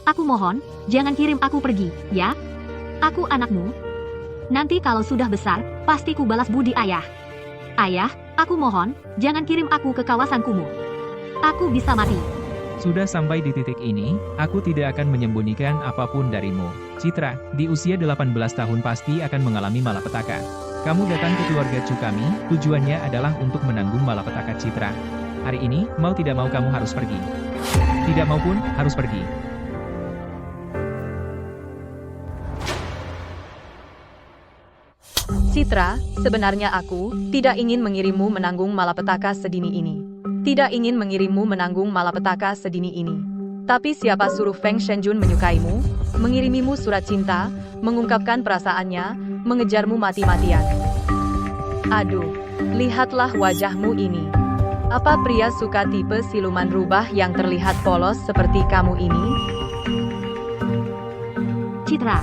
Aku mohon, jangan kirim aku pergi, ya? Aku anakmu. Nanti kalau sudah besar, pasti ku balas budi ayah. Ayah, aku mohon, jangan kirim aku ke kawasan kumuh. Aku bisa mati. Sudah sampai di titik ini, aku tidak akan menyembunyikan apapun darimu. Citra, di usia 18 tahun pasti akan mengalami malapetaka. Kamu datang ke keluarga Chu kami, tujuannya adalah untuk menanggung malapetaka Citra. Hari ini, mau tidak mau kamu harus pergi. Tidak mau pun, harus pergi. Citra, sebenarnya aku tidak ingin mengirimmu menanggung malapetaka sedini ini. Tidak ingin mengirimmu menanggung malapetaka sedini ini. Tapi siapa suruh Feng Shenjun menyukaimu, mengirimimu surat cinta, mengungkapkan perasaannya, mengejarmu mati-matian. Aduh, lihatlah wajahmu ini. Apa pria suka tipe siluman rubah yang terlihat polos seperti kamu ini? Citra.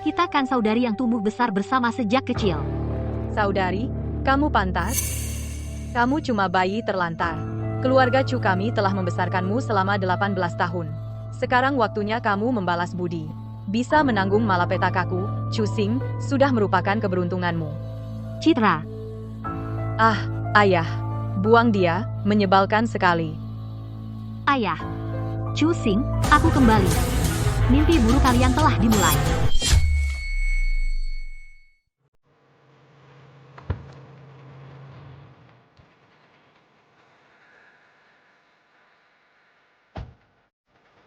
Kita kan saudari yang tumbuh besar bersama sejak kecil. Saudari, kamu pantas? Kamu cuma bayi terlantar. Keluarga Chu kami telah membesarkanmu selama 18 tahun. Sekarang waktunya kamu membalas budi. Bisa menanggung malapetakaku, Chu Xing, sudah merupakan keberuntunganmu. Citra. Ah, ayah. Buang dia, menyebalkan sekali. Ayah. Chu Xing, aku kembali. Mimpi buruk kalian telah dimulai.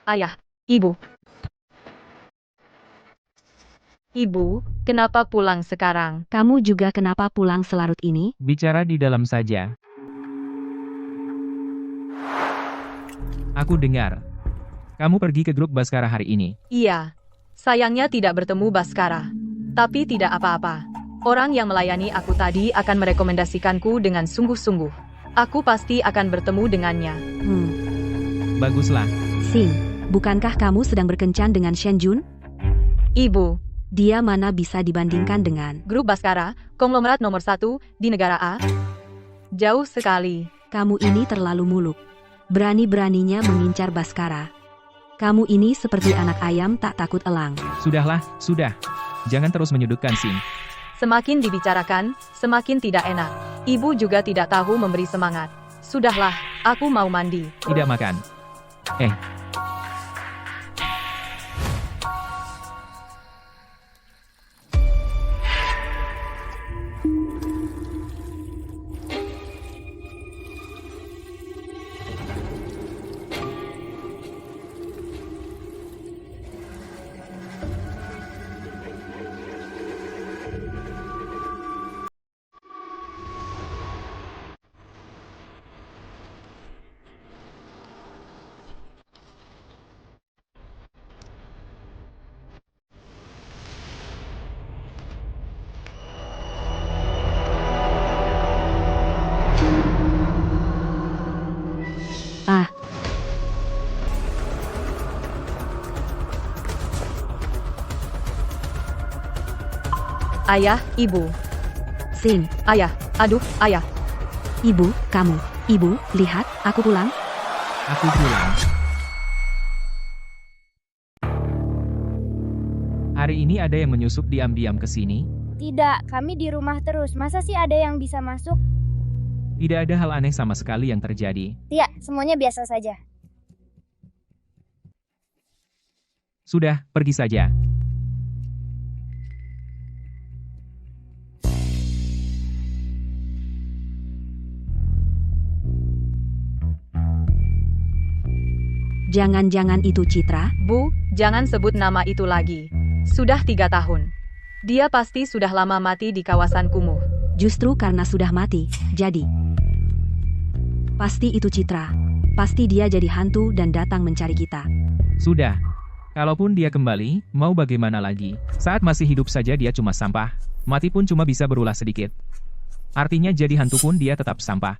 Ayah, ibu. Ibu, kenapa pulang sekarang? Kamu juga kenapa pulang selarut ini? Bicara di dalam saja. Aku dengar. Kamu pergi ke grup Baskara hari ini. Iya. Sayangnya tidak bertemu Baskara. Tapi tidak apa-apa. Orang yang melayani aku tadi akan merekomendasikanku dengan sungguh-sungguh. Aku pasti akan bertemu dengannya. Baguslah. Xing, bukankah kamu sedang berkencan dengan Shenjun? Ibu, Dia mana bisa dibandingkan dengan grup Baskara, konglomerat nomor 1 di negara A? Jauh sekali. kamu ini terlalu muluk. Berani-beraninya mengincar Baskara. Kamu ini seperti anak ayam tak takut elang. Sudahlah, sudah. Jangan terus menyudutkan Xing. Semakin dibicarakan, semakin tidak enak. Ibu juga tidak tahu memberi semangat. Sudahlah, aku mau mandi. Tidak makan. Ah, Ayah, ibu. Xing, Ayah, aduh, ayah. ibu, kamu. Ibu, lihat, aku pulang. Aku pulang. Hari ini ada yang menyusup diam-diam ke sini? Tidak, kami di rumah terus. Masa sih ada yang bisa masuk? Tidak ada hal aneh sama sekali yang terjadi. Tidak, semuanya biasa saja. Sudah, pergi saja. Jangan-jangan itu Citra? Bu, jangan sebut nama itu lagi. Sudah 3 tahun. Dia pasti sudah lama mati di kawasan kumuh. Justru karena sudah mati, jadi. Pasti itu Citra. Pasti dia jadi hantu dan datang mencari kita. Sudah. Kalaupun dia kembali, mau bagaimana lagi? Saat masih hidup saja dia cuma sampah. Mati pun cuma bisa berulah sedikit. Artinya jadi hantu pun dia tetap sampah.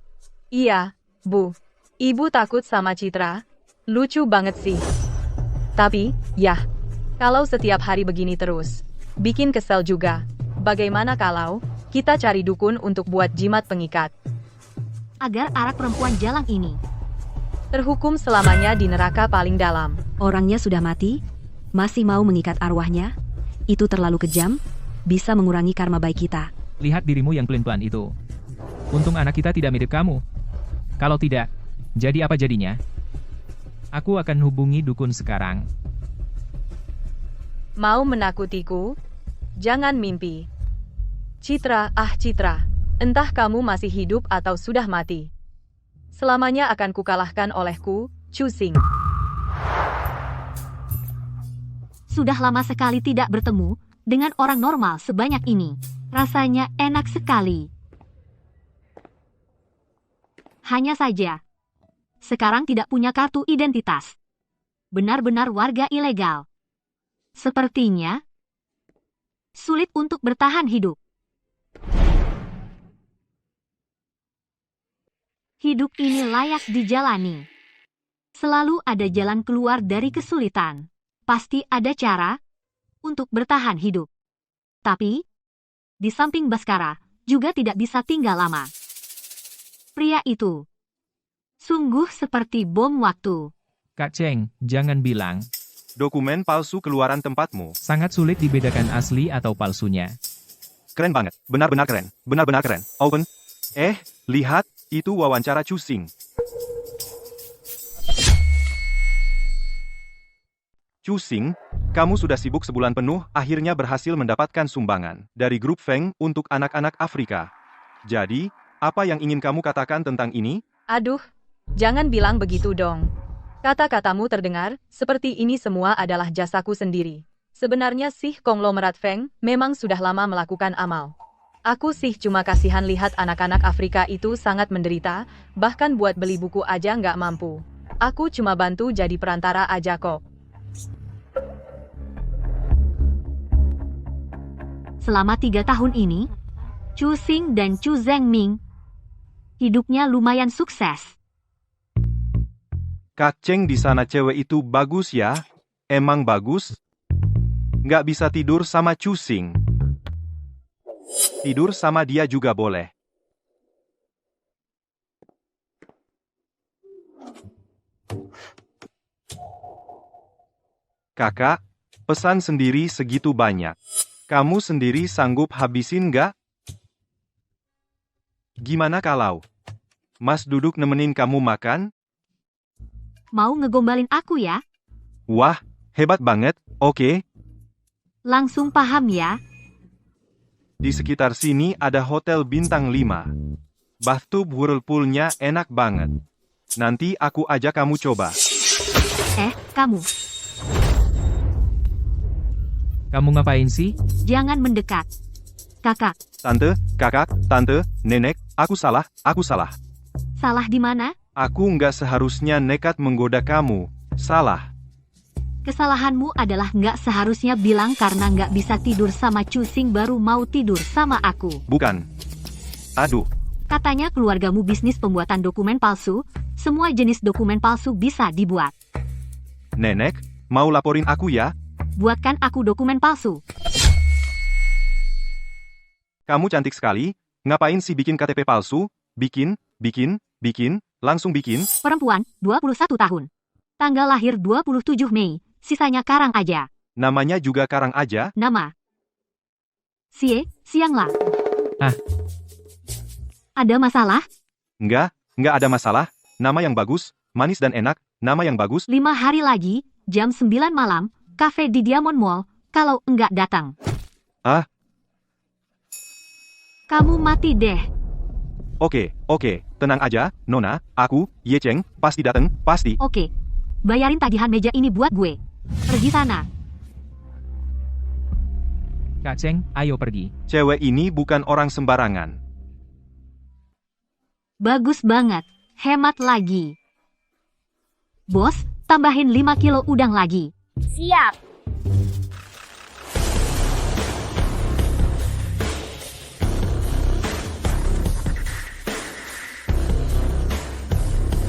Iya, Bu. Ibu takut sama Citra? Lucu banget sih. Tapi, ya. Kalau setiap hari begini terus, bikin kesel juga. Bagaimana kalau kita cari dukun untuk buat jimat pengikat? Agar arak perempuan jalang ini. Terhukum selamanya di neraka paling dalam. Orangnya sudah mati, masih mau mengikat arwahnya? Itu terlalu kejam, bisa mengurangi karma baik kita. Lihat dirimu yang pelin-pelan itu. Untung anak kita tidak mirip kamu. Kalau tidak, jadi apa jadinya? Aku akan hubungi dukun sekarang. Mau menakutiku? Jangan mimpi. Citra, Citra. Entah kamu masih hidup atau sudah mati. Selamanya akan kukalahkan olehku, Chu Xing. Sudah lama sekali tidak bertemu dengan orang normal sebanyak ini. Rasanya enak sekali. Hanya saja, sekarang tidak punya kartu identitas. Benar-benar warga ilegal. Sepertinya sulit untuk bertahan hidup. Hidup ini layak dijalani. Selalu ada jalan keluar dari kesulitan. Pasti ada cara untuk bertahan hidup. Tapi, di samping Baskara, juga tidak bisa tinggal lama. Pria itu sungguh seperti bom waktu. Kak Cheng, jangan bilang. Dokumen palsu keluaran tempatmu. Sangat sulit dibedakan asli atau palsunya. Keren banget. Benar-benar keren. Benar-benar keren. Open. Lihat. Itu wawancara Chu Xing. Chu Xing, kamu sudah sibuk sebulan penuh, akhirnya berhasil mendapatkan sumbangan dari grup Feng untuk anak-anak Afrika. Jadi, apa yang ingin kamu katakan tentang ini? Aduh, jangan bilang begitu dong. Kata-katamu terdengar, seperti ini semua adalah jasaku sendiri. Sebenarnya sih konglomerat Feng memang sudah lama melakukan amal. Aku sih cuma kasihan lihat anak-anak Afrika itu sangat menderita, bahkan buat beli buku aja nggak mampu. Aku cuma bantu jadi perantara aja kok. Selama 3 tahun ini, Chu Xing dan Chu Zhengming hidupnya lumayan sukses. Kak Cheng di sana cewek itu bagus ya? Emang bagus? Nggak bisa tidur sama Chu Xing. Tidur sama dia juga boleh. Kakak, pesan sendiri segitu banyak. Kamu sendiri sanggup habisin nggak? Gimana kalau Mas duduk nemenin kamu makan? Mau ngegombalin aku ya? Wah, hebat banget, oke. Langsung paham ya? Di sekitar sini ada hotel bintang 5. Bathtub whirlpool-nya enak banget. Nanti aku ajak kamu coba. Kamu. Kamu ngapain sih? Jangan mendekat. Kakak, Tante, kakak, tante, nenek, aku salah. salah di mana? Aku nggak seharusnya nekat menggoda kamu. Salah. Kesalahanmu adalah nggak seharusnya bilang karena nggak bisa tidur sama Chu Xing baru mau tidur sama aku. Bukan. Aduh, Katanya keluargamu bisnis pembuatan dokumen palsu, semua jenis dokumen palsu bisa dibuat. nenek, mau laporin aku ya? Buatkan aku dokumen palsu. Kamu cantik sekali. Ngapain sih bikin KTP palsu? Bikin, langsung bikin. Perempuan, 21 tahun. Tanggal lahir 27 Mei, sisanya karang aja. Namanya juga karang aja. Nama. Siangla. Ah. Ada masalah? Nggak ada masalah. Nama yang bagus, manis dan enak. Nama yang bagus. 5 hari lagi, jam 9 malam, kafe di Diamond Mall, kalau enggak datang. Ah. Kamu mati deh. Oke, tenang aja, Nona, aku, Ye Cheng, pasti dateng, pasti. Oke. Bayarin tagihan meja ini buat gue. Pergi sana. Kak Cheng, ayo pergi. Cewek ini bukan orang sembarangan. Bagus banget. Hemat lagi. Bos, tambahin 5 kilo udang lagi. Siap.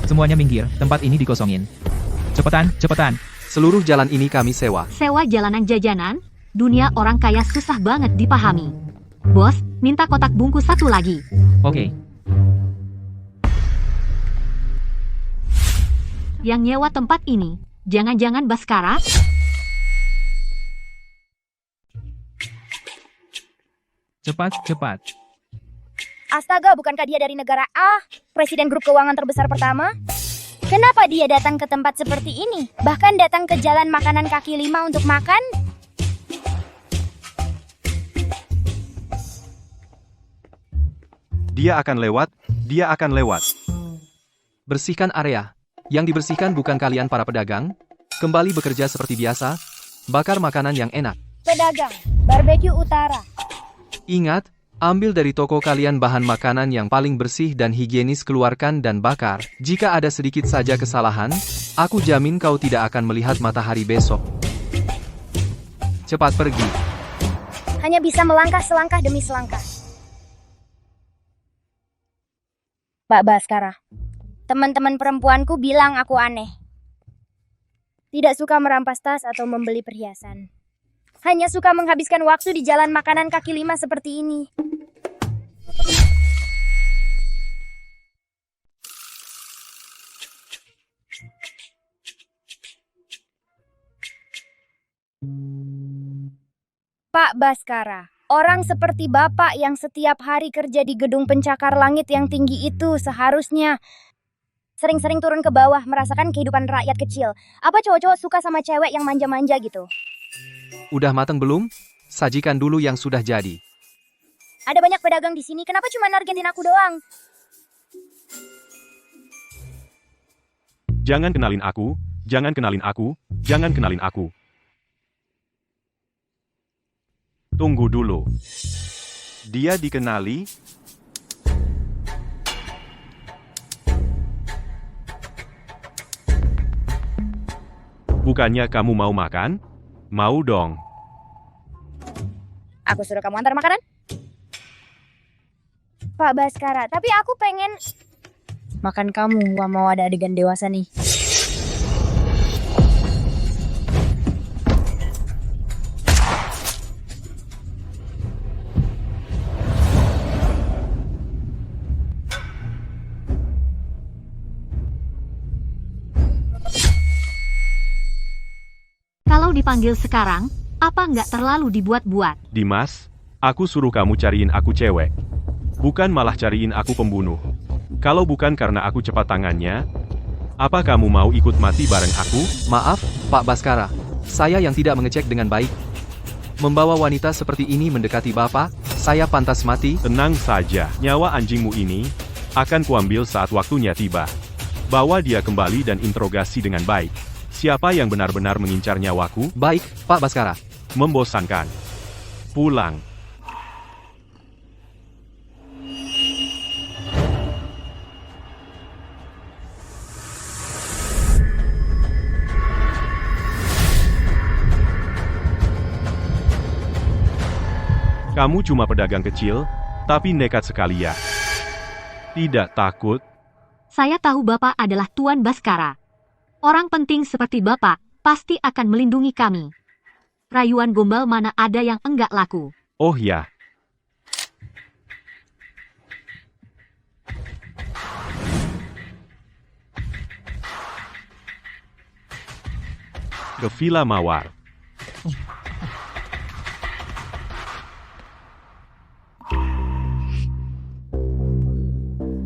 Semuanya minggir, tempat ini dikosongin. Cepetan. Seluruh jalan ini kami sewa. Sewa jalanan jajanan? Dunia orang kaya susah banget dipahami. Bos, minta kotak bungkus 1 lagi. Oke. Yang nyewa tempat ini, jangan-jangan Baskara? Cepat, cepat. Astaga, bukankah dia dari negara A? Presiden grup keuangan terbesar pertama? Kenapa dia datang ke tempat seperti ini? Bahkan datang ke jalan makanan kaki lima untuk makan? Dia akan lewat, dia akan lewat. Bersihkan area. Yang dibersihkan bukan kalian para pedagang. Kembali bekerja seperti biasa. Bakar makanan yang enak. Pedagang, barbeque utara. Ingat, ambil dari toko kalian bahan makanan yang paling bersih dan higienis, keluarkan dan bakar. Jika ada sedikit saja kesalahan, aku jamin kau tidak akan melihat matahari besok. Cepat pergi. Hanya bisa melangkah selangkah demi selangkah. Pak Baskara, teman-teman perempuanku bilang aku aneh. Tidak suka merampas tas atau membeli perhiasan. Hanya suka menghabiskan waktu di jalan makanan kaki lima seperti ini. Pak Baskara, orang seperti Bapak yang setiap hari kerja di gedung pencakar langit yang tinggi itu seharusnya sering-sering turun ke bawah merasakan kehidupan rakyat kecil. Apa cowok-cowok suka sama cewek yang manja-manja gitu? Udah mateng belum? Sajikan dulu yang sudah jadi. Ada banyak pedagang di sini, kenapa cuma nargetin aku doang? Jangan kenalin aku, jangan kenalin aku, jangan kenalin aku. Tunggu dulu. Dia dikenali? Bukannya kamu mau makan? Mau dong. Aku suruh kamu antar makanan? Pak Baskara, tapi aku pengen makan kamu, gak mau ada adegan dewasa nih. Kalau dipanggil sekarang, apa nggak terlalu dibuat-buat? Dimas, aku suruh kamu cariin aku cewek. Bukan malah cariin aku pembunuh. Kalau bukan karena aku cepat tangannya, apa kamu mau ikut mati bareng aku? Maaf, Pak Baskara. Saya yang tidak mengecek dengan baik. Membawa wanita seperti ini mendekati Bapak, saya pantas mati. Tenang saja, nyawa anjingmu ini akan kuambil saat waktunya tiba. Bawa dia kembali dan interogasi dengan baik. Siapa yang benar-benar mengincar nyawaku? Baik, Pak Baskara. Membosankan. Pulang. Kamu cuma pedagang kecil, tapi nekat sekali ya. Tidak takut? Saya tahu Bapak adalah Tuan Baskara. Orang penting seperti Bapak pasti akan melindungi kami. Rayuan gombal mana ada yang enggak laku. Oh ya. Ke Villa Mawar.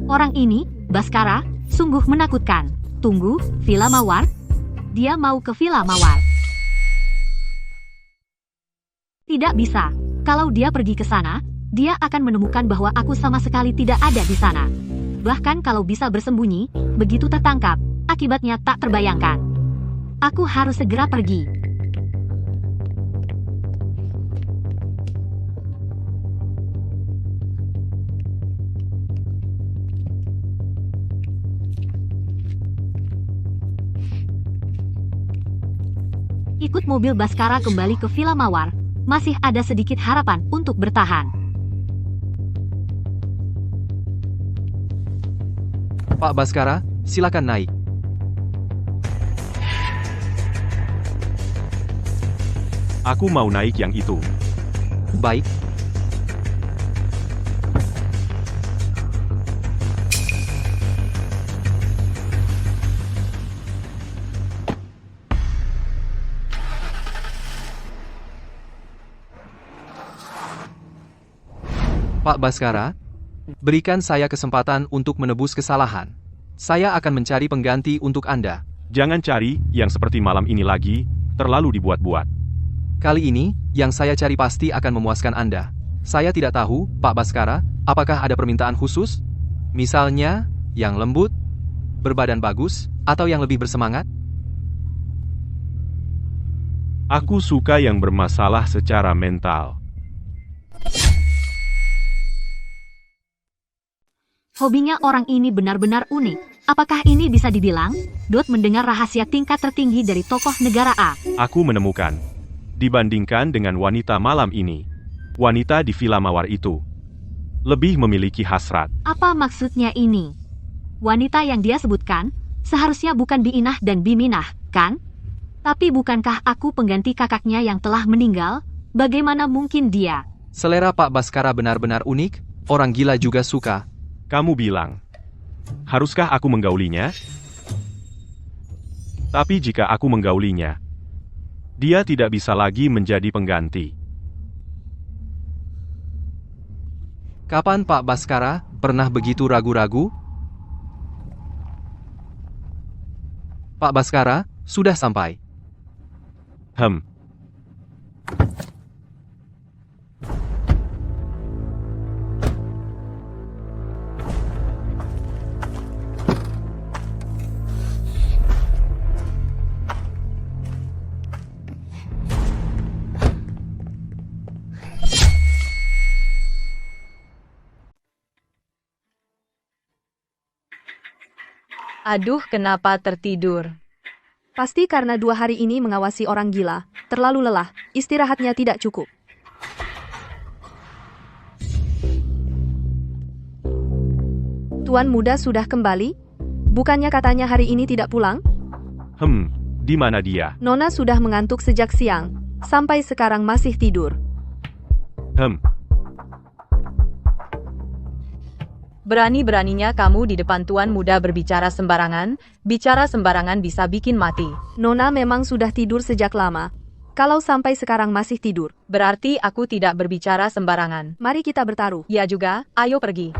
Orang ini, Baskara, sungguh menakutkan. Tunggu, Villa Mawar? Dia mau ke Villa Mawar. Tidak bisa. Kalau dia pergi ke sana, dia akan menemukan bahwa aku sama sekali tidak ada di sana. Bahkan kalau bisa bersembunyi, begitu tertangkap, akibatnya tak terbayangkan. Aku harus segera pergi. Ikut mobil Baskara kembali ke Villa Mawar, masih ada sedikit harapan untuk bertahan. Pak Baskara, silakan naik. Aku mau naik yang itu. Baik. Pak Baskara, berikan saya kesempatan untuk menebus kesalahan. Saya akan mencari pengganti untuk Anda. Jangan cari yang seperti malam ini lagi, terlalu dibuat-buat. Kali ini, yang saya cari pasti akan memuaskan Anda. Saya tidak tahu, Pak Baskara, apakah ada permintaan khusus? Misalnya, yang lembut, berbadan bagus, atau yang lebih bersemangat? Aku suka yang bermasalah secara mental. Hobinya orang ini benar-benar unik. Apakah ini bisa dibilang? Dot mendengar rahasia tingkat tertinggi dari tokoh negara A. Aku menemukan. Dibandingkan dengan wanita malam ini, wanita di Villa Mawar itu lebih memiliki hasrat. Apa maksudnya ini? Wanita yang dia sebutkan, seharusnya bukan Biinah dan Biminah, kan? Tapi bukankah aku pengganti kakaknya yang telah meninggal? Bagaimana mungkin dia? Selera Pak Baskara benar-benar unik, orang gila juga suka. Kamu bilang, haruskah aku menggaulinya? Tapi jika aku menggaulinya, dia tidak bisa lagi menjadi pengganti. Kapan Pak Baskara pernah begitu ragu-ragu? Pak Baskara, sudah sampai. Aduh, kenapa tertidur? Pasti karena 2 hari ini mengawasi orang gila, terlalu lelah, istirahatnya tidak cukup. Tuan muda sudah kembali? Bukannya katanya hari ini tidak pulang? Di mana dia? Nona sudah mengantuk sejak siang, sampai sekarang masih tidur. Berani-beraninya kamu di depan tuan muda berbicara sembarangan, bicara sembarangan bisa bikin mati. Nona memang sudah tidur sejak lama. Kalau sampai sekarang masih tidur, Berarti aku tidak berbicara sembarangan. mari kita bertaruh. Ya juga, ayo pergi.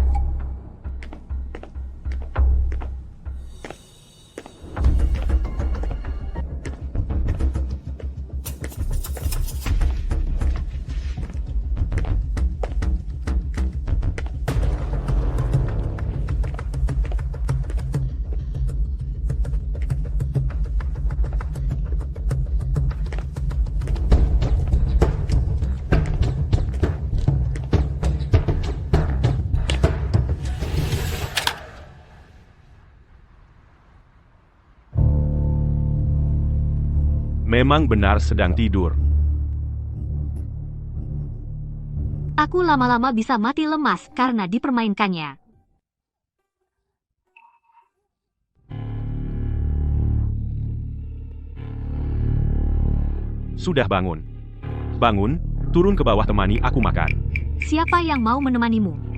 Memang benar sedang tidur. Aku lama-lama bisa mati lemas karena dipermainkannya. Sudah bangun. Bangun, turun ke bawah temani aku makan. Siapa yang mau menemanimu?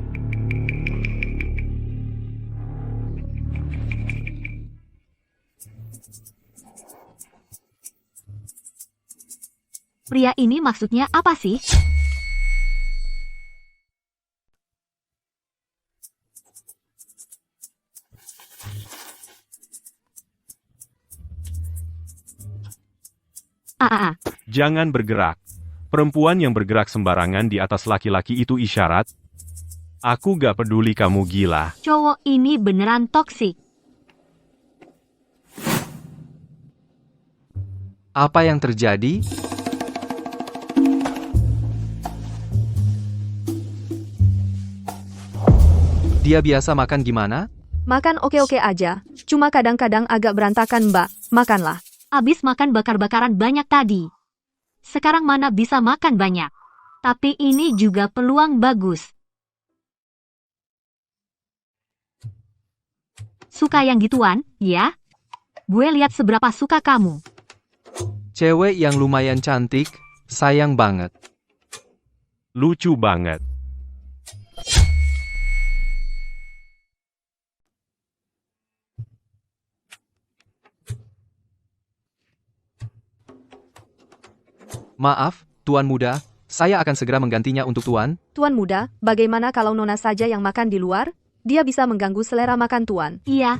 Pria ini maksudnya apa sih? Jangan bergerak. Perempuan yang bergerak sembarangan di atas laki-laki itu isyarat. Aku gak peduli kamu gila. Cowok ini beneran toksik. Apa yang terjadi? Dia biasa makan gimana? Makan oke-oke aja, cuma kadang-kadang agak berantakan mbak, makanlah. Abis makan bakar-bakaran banyak tadi. Sekarang mana bisa makan banyak. Tapi ini juga peluang bagus. Suka yang gituan, ya? Gue lihat seberapa suka kamu. Cewek yang lumayan cantik, sayang banget. Lucu banget. Maaf, Tuan Muda, Saya akan segera menggantinya untuk Tuan. Tuan muda, bagaimana kalau Nona saja yang makan di luar? Dia bisa mengganggu selera makan Tuan. Iya,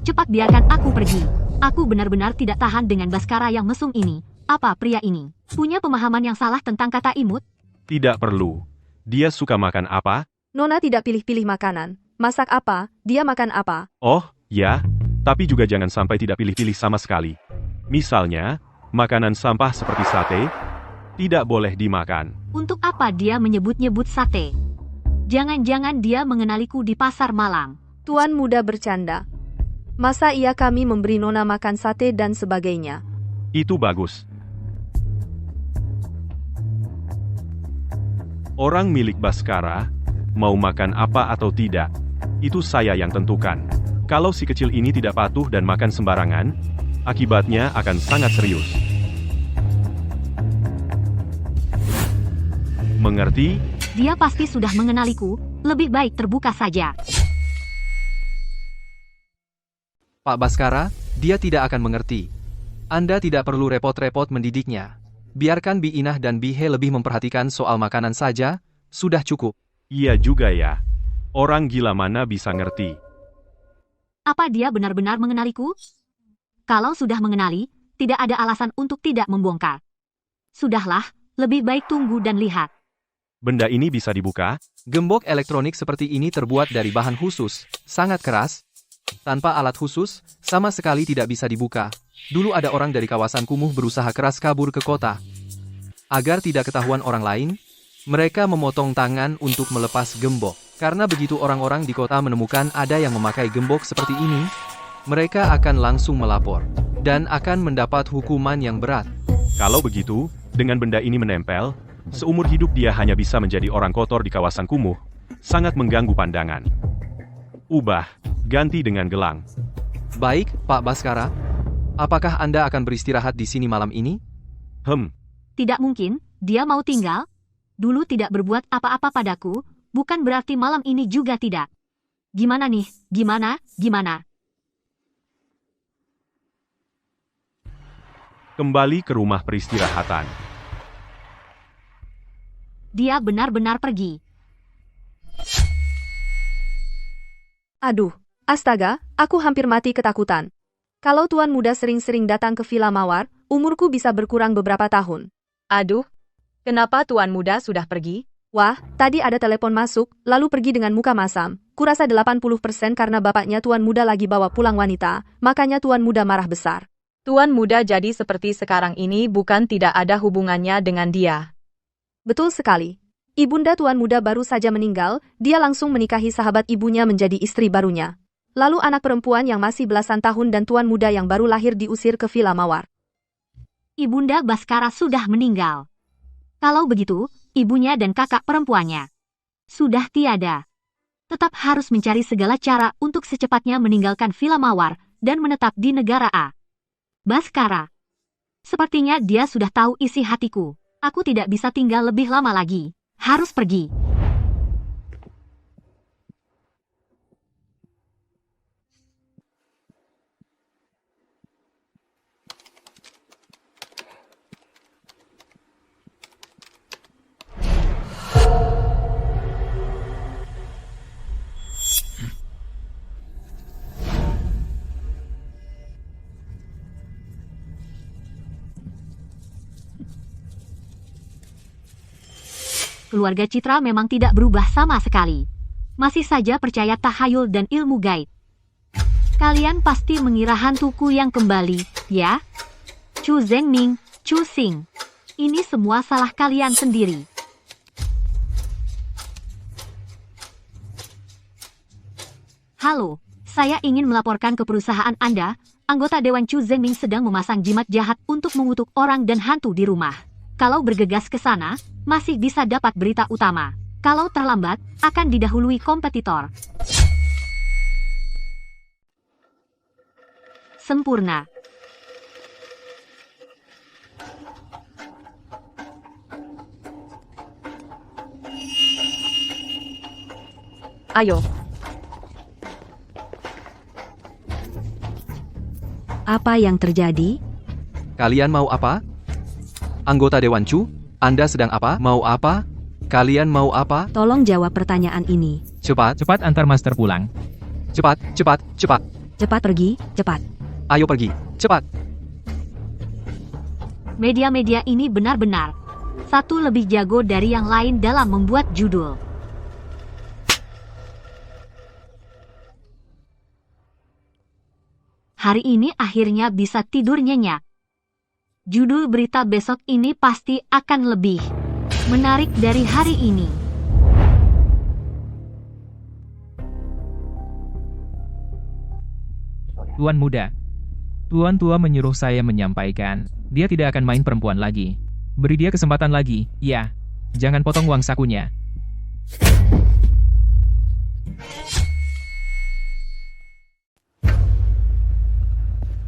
cepat biarkan aku pergi. Aku benar-benar tidak tahan dengan Baskara yang mesum ini. Apa pria ini punya pemahaman yang salah tentang kata imut? Tidak perlu. Dia suka makan apa? Nona tidak pilih-pilih makanan. Masak apa, dia makan apa. Oh, ya. Tapi juga jangan sampai tidak pilih-pilih sama sekali. Misalnya, makanan sampah seperti sate, tidak boleh dimakan. Untuk apa dia menyebut-nyebut sate? Jangan-jangan dia mengenaliku di pasar Malang. Tuan muda bercanda. Masa iya kami memberi Nona makan sate dan sebagainya? Itu bagus. Orang milik Baskara, mau makan apa atau tidak, itu saya yang tentukan. Kalau si kecil ini tidak patuh dan makan sembarangan, akibatnya akan sangat serius. Mengerti? Dia pasti sudah mengenaliku, lebih baik terbuka saja. Pak Baskara, dia tidak akan mengerti. Anda tidak perlu repot-repot mendidiknya. Biarkan Bi Inah dan Bi He lebih memperhatikan soal makanan saja, sudah cukup. Iya juga ya. Orang gila mana bisa ngerti? Apa dia benar-benar mengenaliku? Kalau sudah mengenali, tidak ada alasan untuk tidak membongkar. Sudahlah, lebih baik tunggu dan lihat. Benda ini bisa dibuka? Gembok elektronik seperti ini terbuat dari bahan khusus, sangat keras. Tanpa alat khusus, sama sekali tidak bisa dibuka. Dulu ada orang dari kawasan kumuh berusaha keras kabur ke kota. Agar tidak ketahuan orang lain, mereka memotong tangan untuk melepas gembok. Karena begitu orang-orang di kota menemukan ada yang memakai gembok seperti ini, mereka akan langsung melapor. Dan akan mendapat hukuman yang berat. Kalau begitu, dengan benda ini menempel, seumur hidup dia hanya bisa menjadi orang kotor di kawasan kumuh. Sangat mengganggu pandangan. Ubah, ganti dengan gelang. Baik, Pak Baskara. Apakah Anda akan beristirahat di sini malam ini? Tidak mungkin, dia mau tinggal. Dulu tidak berbuat apa-apa padaku, bukan berarti malam ini juga tidak. Gimana nih, gimana? Kembali ke rumah peristirahatan. Dia benar-benar pergi. Aduh, astaga, aku hampir mati ketakutan. Kalau Tuan muda sering-sering datang ke Villa Mawar, umurku bisa berkurang beberapa tahun. Aduh, kenapa Tuan muda sudah pergi? Wah, tadi ada telepon masuk, lalu pergi dengan muka masam. Kurasa 80% karena bapaknya Tuan muda lagi bawa pulang wanita, makanya Tuan muda marah besar. Tuan muda jadi seperti sekarang ini bukan tidak ada hubungannya dengan dia. Betul sekali. Ibunda Tuan muda baru saja meninggal, dia langsung menikahi sahabat ibunya menjadi istri barunya. Lalu anak perempuan yang masih belasan tahun dan Tuan muda yang baru lahir diusir ke Villa Mawar. Ibunda Baskara sudah meninggal. Kalau begitu, ibunya dan kakak perempuannya sudah tiada. Tetap harus mencari segala cara untuk secepatnya meninggalkan Villa Mawar dan menetap di negara A. Baskara. Sepertinya dia sudah tahu isi hatiku. Aku tidak bisa tinggal lebih lama lagi. Harus pergi. Keluarga Citra memang tidak berubah sama sekali. Masih saja percaya tahayul dan ilmu gaib. Kalian pasti mengira hantuku yang kembali, ya? Chu Zengming, Chu Xing. Ini semua salah kalian sendiri. Halo, saya ingin melaporkan ke perusahaan Anda. Anggota Dewan Chu Zengming sedang memasang jimat jahat untuk mengutuk orang dan hantu di rumah. Kalau bergegas ke sana, masih bisa dapat berita utama. Kalau terlambat, akan didahului kompetitor. Sempurna. Ayo, Apa yang terjadi? Kalian mau apa? Anggota Dewan Chu? Anda sedang apa? Mau apa? Kalian mau apa? Tolong jawab pertanyaan ini. Cepat, Cepat antar master pulang. cepat, cepat, cepat. Cepat pergi, cepat. Ayo pergi, cepat. Media-media ini benar-benar satu lebih jago dari yang lain dalam membuat judul. Hari ini akhirnya bisa tidur nyenyak. Judul berita besok ini pasti akan lebih menarik dari hari ini. Tuan muda. Tuan tua menyuruh saya menyampaikan, dia tidak akan main perempuan lagi. Beri dia kesempatan lagi, ya. Jangan potong uang sakunya.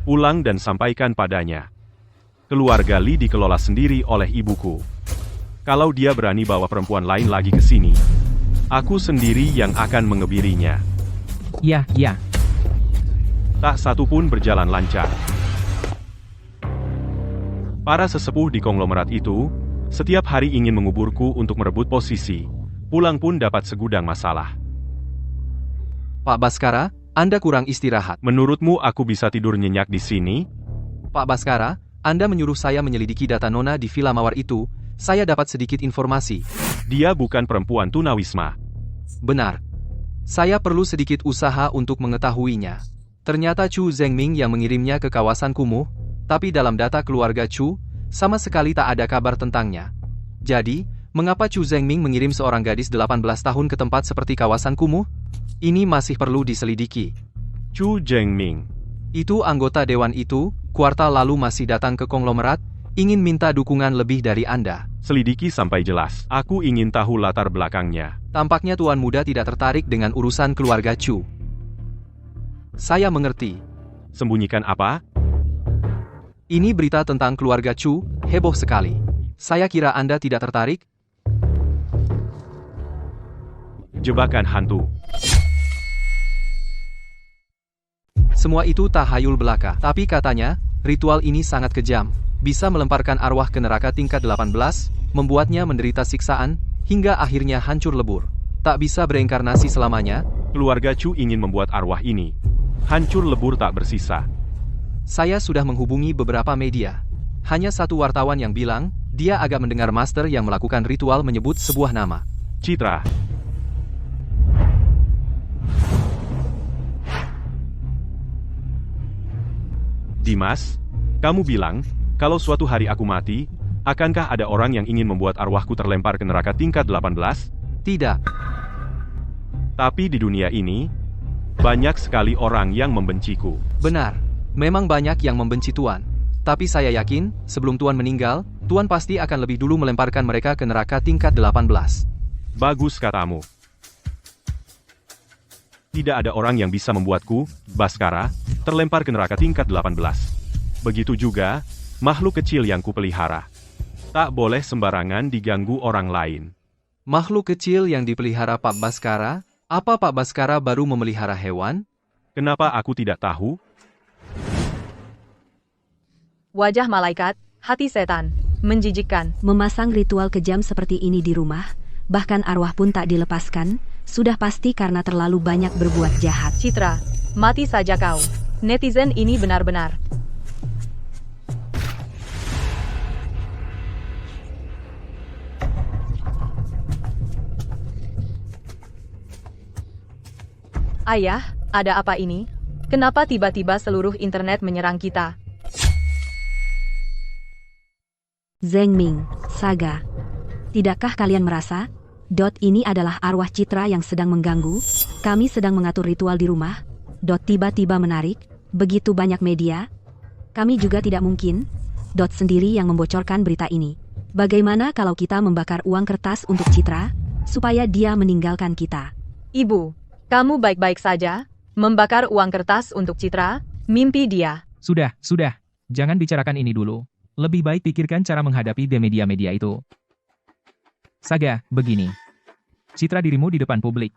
Pulang dan sampaikan padanya. Keluarga Lee dikelola sendiri oleh ibuku. Kalau dia berani bawa perempuan lain lagi ke sini, aku sendiri yang akan mengebirinya. Ya, ya. Tak satu pun berjalan lancar. Para sesepuh di konglomerat itu, setiap hari ingin menguburku untuk merebut posisi. Pulang pun dapat segudang masalah. Pak Baskara, Anda kurang istirahat. Menurutmu aku bisa tidur nyenyak di sini? Pak Baskara, Anda menyuruh saya menyelidiki data Nona di Villa Mawar itu. Saya dapat sedikit informasi. Dia bukan perempuan tunawisma. Benar. Saya perlu sedikit usaha untuk mengetahuinya. Ternyata Chu Zhengming yang mengirimnya ke kawasan kumuh, tapi dalam data keluarga Chu, sama sekali tak ada kabar tentangnya. Jadi, mengapa Chu Zhengming mengirim seorang gadis 18 tahun ke tempat seperti kawasan kumuh? Ini masih perlu diselidiki. Chu Zhengming. Itu anggota dewan itu, kuartal lalu masih datang ke konglomerat, ingin minta dukungan lebih dari Anda. Selidiki sampai jelas. Aku ingin tahu latar belakangnya. Tampaknya Tuan Muda tidak tertarik dengan urusan keluarga Chu. Saya mengerti. Sembunyikan apa? Ini berita tentang keluarga Chu, heboh sekali. Saya kira Anda tidak tertarik. Jebakan hantu. Semua itu tahayul belaka. Tapi katanya, ritual ini sangat kejam. Bisa melemparkan arwah ke neraka tingkat 18, membuatnya menderita siksaan, hingga akhirnya hancur lebur. Tak bisa bereinkarnasi selamanya. Keluarga Chu ingin membuat arwah ini hancur lebur tak bersisa. Saya sudah menghubungi beberapa media. Hanya satu wartawan yang bilang, dia agak mendengar master yang melakukan ritual menyebut sebuah nama. Citra. Dimas, kamu bilang, kalau suatu hari aku mati, akankah ada orang yang ingin membuat arwahku terlempar ke neraka tingkat 18? Tidak. Tapi di dunia ini, banyak sekali orang yang membenciku. Benar. Memang banyak yang membenci Tuan. Tapi saya yakin, sebelum Tuan meninggal, Tuan pasti akan lebih dulu melemparkan mereka ke neraka tingkat 18. Bagus katamu. Tidak ada orang yang bisa membuatku, Baskara, terlempar ke neraka tingkat 18. Begitu juga, makhluk kecil yang kupelihara. Tak boleh sembarangan diganggu orang lain. Makhluk kecil yang dipelihara Pak Baskara? Apa Pak Baskara baru memelihara hewan? Kenapa aku tidak tahu? Wajah malaikat, hati setan, menjijikkan. Memasang ritual kejam seperti ini di rumah, bahkan arwah pun tak dilepaskan, sudah pasti karena terlalu banyak berbuat jahat. Citra, mati saja kau. Netizen ini benar-benar. Ayah, ada apa ini? Kenapa tiba-tiba seluruh internet menyerang kita? Zhengming, Saga. Tidakkah kalian merasa? Ini adalah arwah Citra yang sedang mengganggu. Kami sedang mengatur ritual di rumah. Tiba-tiba menarik. Begitu banyak media. Kami juga tidak mungkin. Sendiri yang membocorkan berita ini. Bagaimana kalau kita membakar uang kertas untuk Citra, supaya dia meninggalkan kita? Ibu, kamu baik-baik saja? Membakar uang kertas untuk Citra? Mimpi dia. Sudah. Jangan bicarakan ini dulu. Lebih baik pikirkan cara menghadapi media-media itu. Saga, begini. Citra dirimu di depan publik.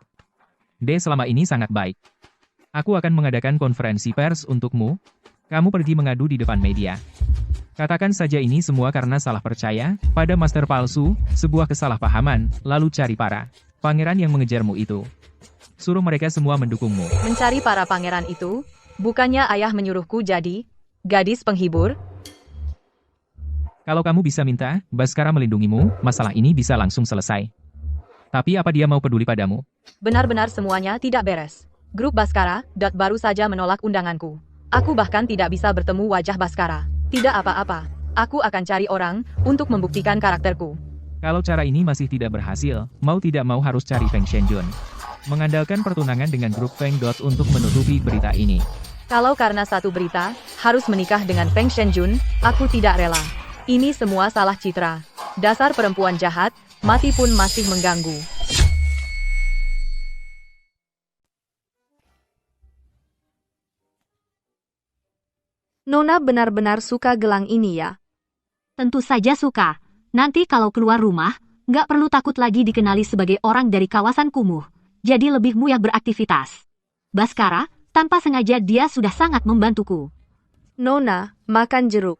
Selama ini sangat baik. Aku akan mengadakan konferensi pers untukmu. Kamu pergi mengadu di depan media. Katakan saja ini semua karena salah percaya pada master palsu, sebuah kesalahpahaman, lalu cari para pangeran yang mengejarmu itu. Suruh mereka semua mendukungmu. Mencari para pangeran itu, bukannya ayah menyuruhku jadi gadis penghibur? Kalau kamu bisa minta Baskara melindungimu, masalah ini bisa langsung selesai. Tapi apa dia mau peduli padamu? Benar-benar semuanya tidak beres. Grup Baskara baru saja menolak undanganku. Aku bahkan tidak bisa bertemu wajah Baskara. Tidak apa-apa. Aku akan cari orang untuk membuktikan karakterku. Kalau cara ini masih tidak berhasil, mau tidak mau harus cari Feng Shenjun. Mengandalkan pertunangan dengan grup Feng Dot untuk menutupi berita ini. Kalau karena satu berita, harus menikah dengan Feng Shenjun, aku tidak rela. Ini semua salah Citra. Dasar perempuan jahat, mati pun masih mengganggu. Nona benar-benar suka gelang ini ya. Tentu saja suka. Nanti kalau keluar rumah, nggak perlu takut lagi dikenali sebagai orang dari kawasan kumuh. Jadi lebih mudah beraktivitas. Baskara, tanpa sengaja dia sudah sangat membantuku. Nona, makan jeruk.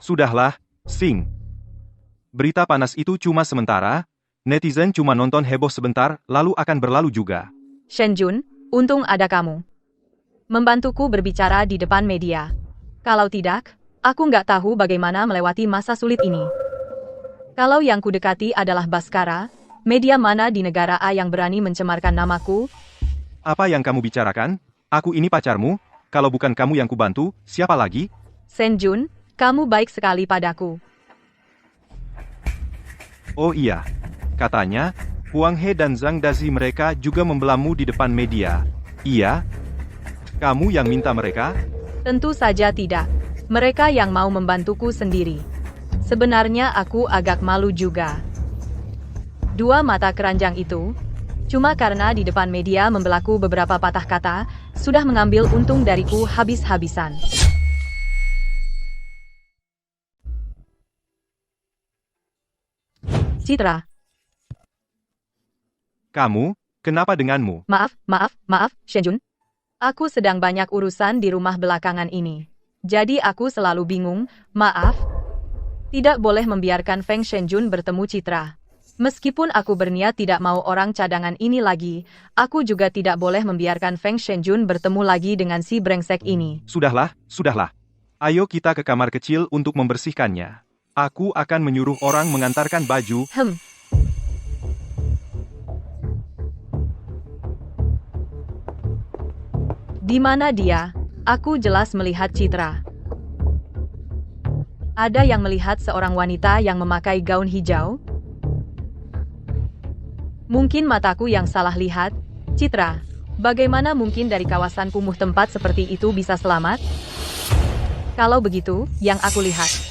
Sudahlah, Sing. Berita panas itu cuma sementara, netizen cuma nonton heboh sebentar, lalu akan berlalu juga. Shenjun, untung ada kamu. Membantuku berbicara di depan media. Kalau tidak, aku nggak tahu bagaimana melewati masa sulit ini. Kalau yang kudekati adalah Baskara, media mana di negara A yang berani mencemarkan namaku? Apa yang kamu bicarakan? Aku ini pacarmu, kalau bukan kamu yang kubantu, siapa lagi? Shenjun, kamu baik sekali padaku. Oh iya, katanya, Huang He dan Zhang Dazi mereka juga membelamu di depan media. Iya? Kamu yang minta mereka? Tentu saja tidak. Mereka yang mau membantuku sendiri. Sebenarnya aku agak malu juga. Dua mata keranjang itu, cuma karena di depan media membelaku beberapa patah kata, sudah mengambil untung dariku habis-habisan. Citra. Kamu, kenapa denganmu? Maaf, Shenjun. Aku sedang banyak urusan di rumah belakangan ini. Jadi aku selalu bingung, maaf. Tidak boleh membiarkan Feng Shenjun bertemu Citra. Meskipun aku berniat tidak mau orang cadangan ini lagi, aku juga tidak boleh membiarkan Feng Shenjun bertemu lagi dengan si brengsek ini. Sudahlah, sudahlah. Ayo kita ke kamar kecil untuk membersihkannya. Aku akan menyuruh orang mengantarkan baju. Di mana dia? Aku jelas melihat Citra. Ada yang melihat seorang wanita yang memakai gaun hijau? Mungkin mataku yang salah lihat. Citra, bagaimana mungkin dari kawasan kumuh tempat seperti itu bisa selamat? Kalau begitu, yang aku lihat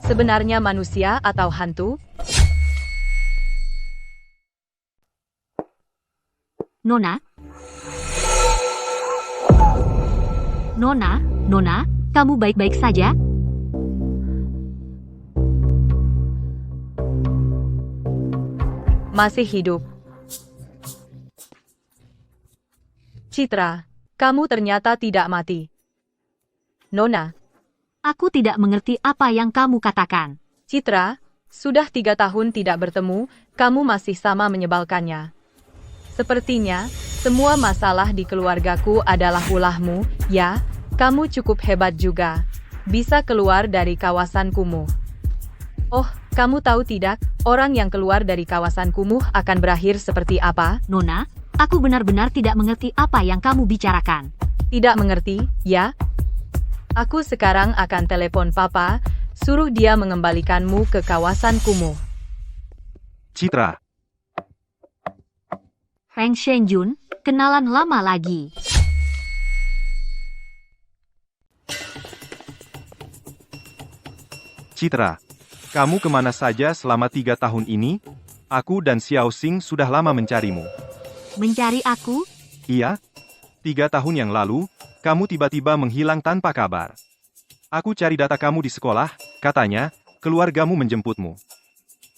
sebenarnya manusia atau hantu? Nona? Nona, kamu baik-baik saja? Masih hidup. Citra, kamu ternyata tidak mati. Nona. Aku tidak mengerti apa yang kamu katakan. Citra, sudah 3 tahun tidak bertemu, kamu masih sama menyebalkannya. Sepertinya, semua masalah di keluargaku adalah ulahmu, ya, kamu cukup hebat juga. Bisa keluar dari kawasan kumuh. Oh, kamu tahu tidak, orang yang keluar dari kawasan kumuh akan berakhir seperti apa? Nona, aku benar-benar tidak mengerti apa yang kamu bicarakan. Tidak mengerti, ya? Aku sekarang akan telepon papa, suruh dia mengembalikanmu ke kawasan kumuh. Citra. Feng Shenjun, kenalan lama lagi. Citra, kamu kemana saja selama 3 tahun ini? Aku dan Xiao Xing sudah lama mencarimu. Mencari aku? Iya? 3 tahun yang lalu, kamu tiba-tiba menghilang tanpa kabar. Aku cari data kamu di sekolah, katanya, keluargamu menjemputmu.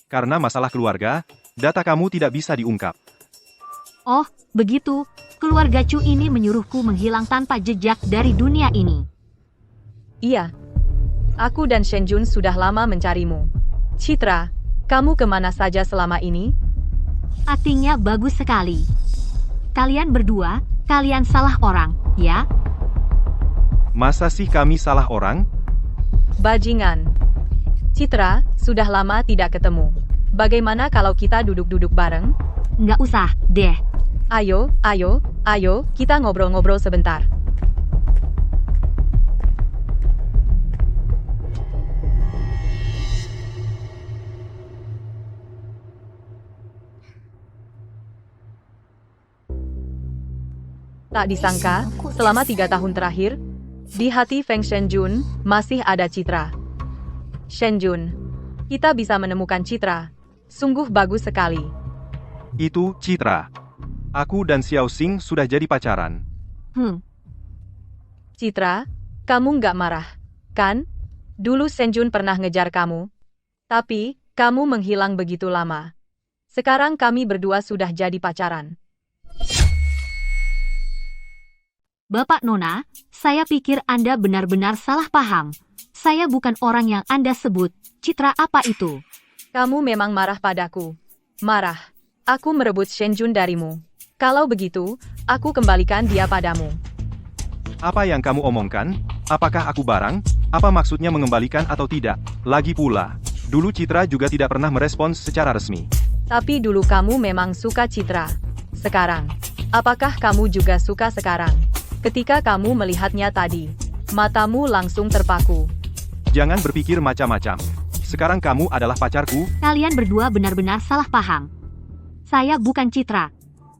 Karena masalah keluarga, data kamu tidak bisa diungkap. Oh, begitu. Keluarga Chu ini menyuruhku menghilang tanpa jejak dari dunia ini. Iya. Aku dan Shenjun sudah lama mencarimu. Citra, kamu kemana saja selama ini? Aktingnya bagus sekali. Kalian berdua, kalian salah orang, ya? Masa sih kami salah orang? Bajingan. Citra, sudah lama tidak ketemu. Bagaimana kalau kita duduk-duduk bareng? Nggak usah, deh. Ayo, kita ngobrol-ngobrol sebentar. Tak disangka, selama 3 tahun terakhir, di hati Feng Shenjun masih ada Citra. Shenjun, kita bisa menemukan Citra. Sungguh bagus sekali. Itu Citra. Aku dan Xiao Xing sudah jadi pacaran. Citra, kamu nggak marah, kan? Dulu Shenjun pernah ngejar kamu. Tapi, kamu menghilang begitu lama. Sekarang kami berdua sudah jadi pacaran. Bapak Nona, saya pikir Anda benar-benar salah paham. Saya bukan orang yang Anda sebut. Citra apa itu? Kamu memang marah padaku. Marah. Aku merebut Shenjun darimu. Kalau begitu, aku kembalikan dia padamu. Apa yang kamu omongkan? Apakah aku barang? Apa maksudnya mengembalikan atau tidak? Lagi pula, dulu Citra juga tidak pernah merespons secara resmi. Tapi dulu kamu memang suka Citra. Sekarang, apakah kamu juga suka sekarang? Ketika kamu melihatnya tadi, matamu langsung terpaku. Jangan berpikir macam-macam. Sekarang kamu adalah pacarku. Kalian berdua benar-benar salah paham. Saya bukan Citra.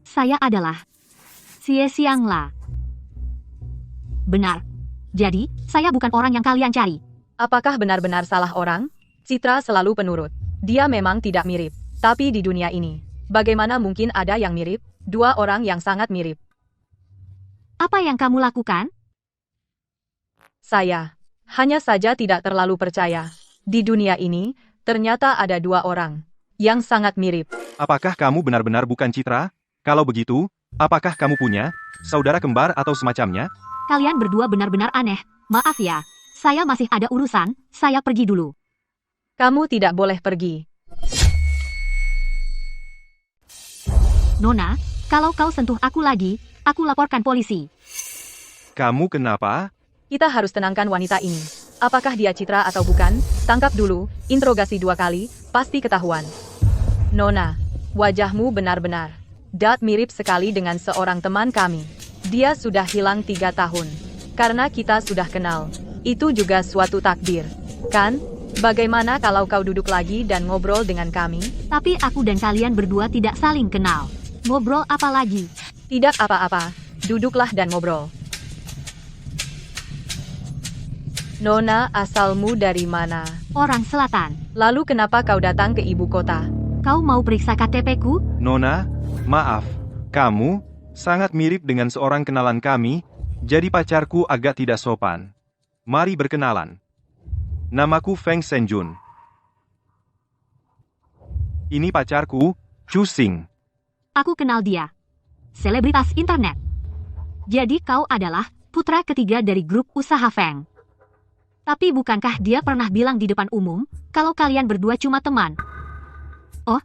Saya adalah Xie Xiangla. Benar. Jadi, saya bukan orang yang kalian cari. Apakah benar-benar salah orang? Citra selalu penurut. Dia memang tidak mirip. Tapi di dunia ini, bagaimana mungkin ada yang mirip? Dua orang yang sangat mirip. Apa yang kamu lakukan? Saya hanya saja tidak terlalu percaya. Di dunia ini, ternyata ada dua orang yang sangat mirip. Apakah kamu benar-benar bukan Citra? Kalau begitu, apakah kamu punya saudara kembar atau semacamnya? Kalian berdua benar-benar aneh. Maaf ya, saya masih ada urusan, saya pergi dulu. Kamu tidak boleh pergi. Nona, kalau kau sentuh aku lagi, aku laporkan polisi. Kamu kenapa? Kita harus tenangkan wanita ini. Apakah dia Citra atau bukan? Tangkap dulu, interogasi 2 kali, pasti ketahuan. Nona, wajahmu benar-benar mirip sekali dengan seorang teman kami. Dia sudah hilang 3 tahun. Karena kita sudah kenal. Itu juga suatu takdir, kan? Bagaimana kalau kau duduk lagi dan ngobrol dengan kami? Tapi aku dan kalian berdua tidak saling kenal. Ngobrol apa lagi? Tidak apa-apa, duduklah dan ngobrol. Nona, asalmu dari mana? Orang selatan. Lalu kenapa kau datang ke ibu kota? Kau mau periksa KTP-ku? Nona, maaf. Kamu sangat mirip dengan seorang kenalan kami, jadi pacarku agak tidak sopan. Mari berkenalan. Namaku Feng Shenjun. Ini pacarku, Chu Xing. Aku kenal dia. Selebritas internet. Jadi kau adalah putra ketiga dari grup usaha Feng. Tapi bukankah dia pernah bilang di depan umum, kalau kalian berdua cuma teman? Oh,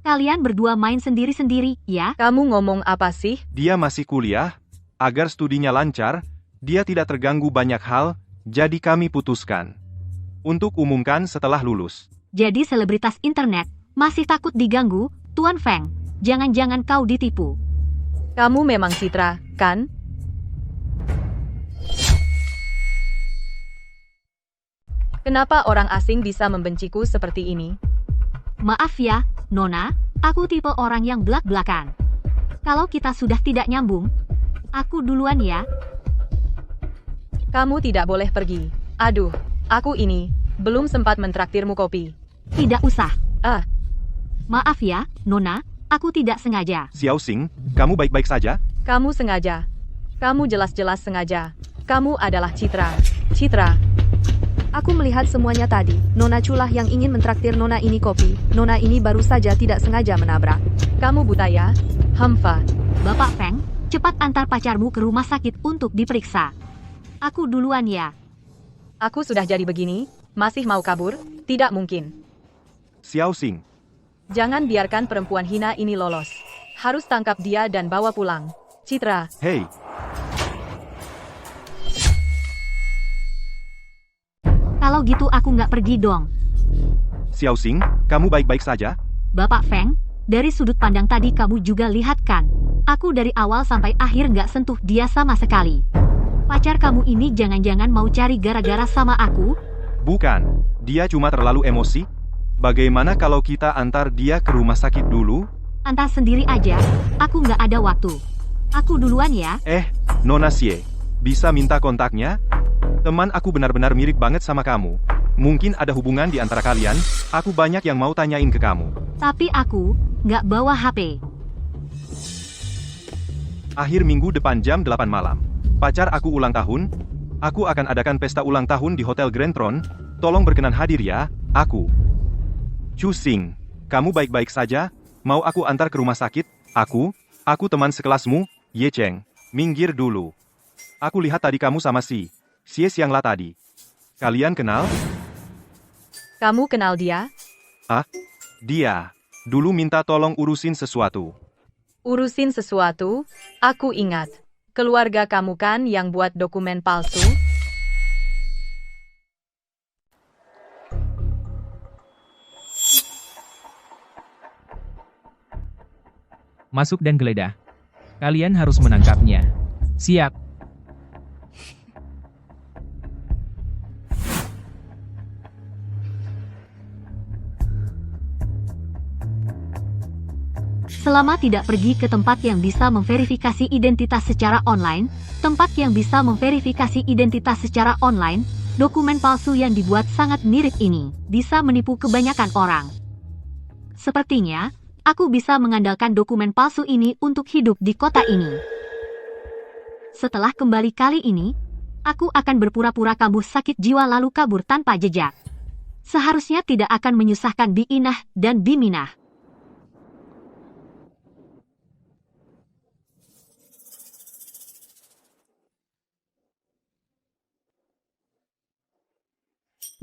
kalian berdua main sendiri-sendiri, ya? Kamu ngomong apa sih? Dia masih kuliah, agar studinya lancar, dia tidak terganggu banyak hal, jadi kami putuskan untuk umumkan setelah lulus. Jadi selebritas internet, masih takut diganggu, Tuan Feng? Jangan-jangan kau ditipu. Kamu memang Citra, kan? Kenapa orang asing bisa membenciku seperti ini? Maaf ya, Nona, aku tipe orang yang belak-belakan. Kalau kita sudah tidak nyambung, aku duluan ya. Kamu tidak boleh pergi. Aduh, aku ini belum sempat mentraktirmu kopi. Tidak usah. Maaf ya, Nona, aku tidak sengaja. Xiao Xing, kamu baik-baik saja? Kamu sengaja. Kamu jelas-jelas sengaja. Kamu adalah Citra. Citra, Aku melihat semuanya tadi. Nona Culah yang ingin mentraktir Nona ini kopi. Nona ini baru saja tidak sengaja menabrak. kamu buta ya? Hamfa. Bapak Feng, cepat antar pacarmu ke rumah sakit untuk diperiksa. Aku duluan ya. Aku sudah jadi begini, masih mau kabur? Tidak mungkin. Xiao Xing, Jangan biarkan perempuan hina ini lolos. Harus tangkap dia dan bawa pulang. Citra, hei, Kalau gitu aku nggak pergi dong. Xiao Xing, kamu baik-baik saja? Bapak Feng, dari sudut pandang tadi kamu juga lihat kan? Aku dari awal sampai akhir nggak sentuh dia sama sekali. Pacar kamu ini jangan-jangan mau cari gara-gara sama aku? Bukan, dia cuma terlalu emosi. Bagaimana kalau kita antar dia ke rumah sakit dulu? Antar sendiri aja, aku nggak ada waktu. Aku duluan ya. Nona Xie, bisa minta kontaknya? Teman aku benar-benar mirip banget sama kamu. Mungkin ada hubungan di antara kalian, aku banyak yang mau tanyain ke kamu. Tapi aku nggak bawa HP. Akhir minggu depan jam 8 malam. Pacar aku ulang tahun. Aku akan adakan pesta ulang tahun di Hotel Grand Tron. Tolong berkenan hadir ya, aku. Chu Xing, kamu baik-baik saja? Mau aku antar ke rumah sakit? Aku teman sekelasmu, Ye Cheng. Minggir dulu. Aku lihat tadi kamu sama si Xie Xiangla tadi. Kalian kenal? kamu kenal dia? Dia. Dulu minta tolong urusin sesuatu. Urusin sesuatu? Aku ingat. Keluarga kamu kan yang buat dokumen palsu? Masuk dan geledah. Kalian harus menangkapnya. Siap. Selama tidak pergi ke tempat yang bisa memverifikasi identitas secara online, dokumen palsu yang dibuat sangat mirip ini bisa menipu kebanyakan orang. Sepertinya, aku bisa mengandalkan dokumen palsu ini untuk hidup di kota ini. Setelah kembali kali ini, aku akan berpura-pura kambuh sakit jiwa lalu kabur tanpa jejak. Seharusnya tidak akan menyusahkan Bi Inah dan Bi Minah.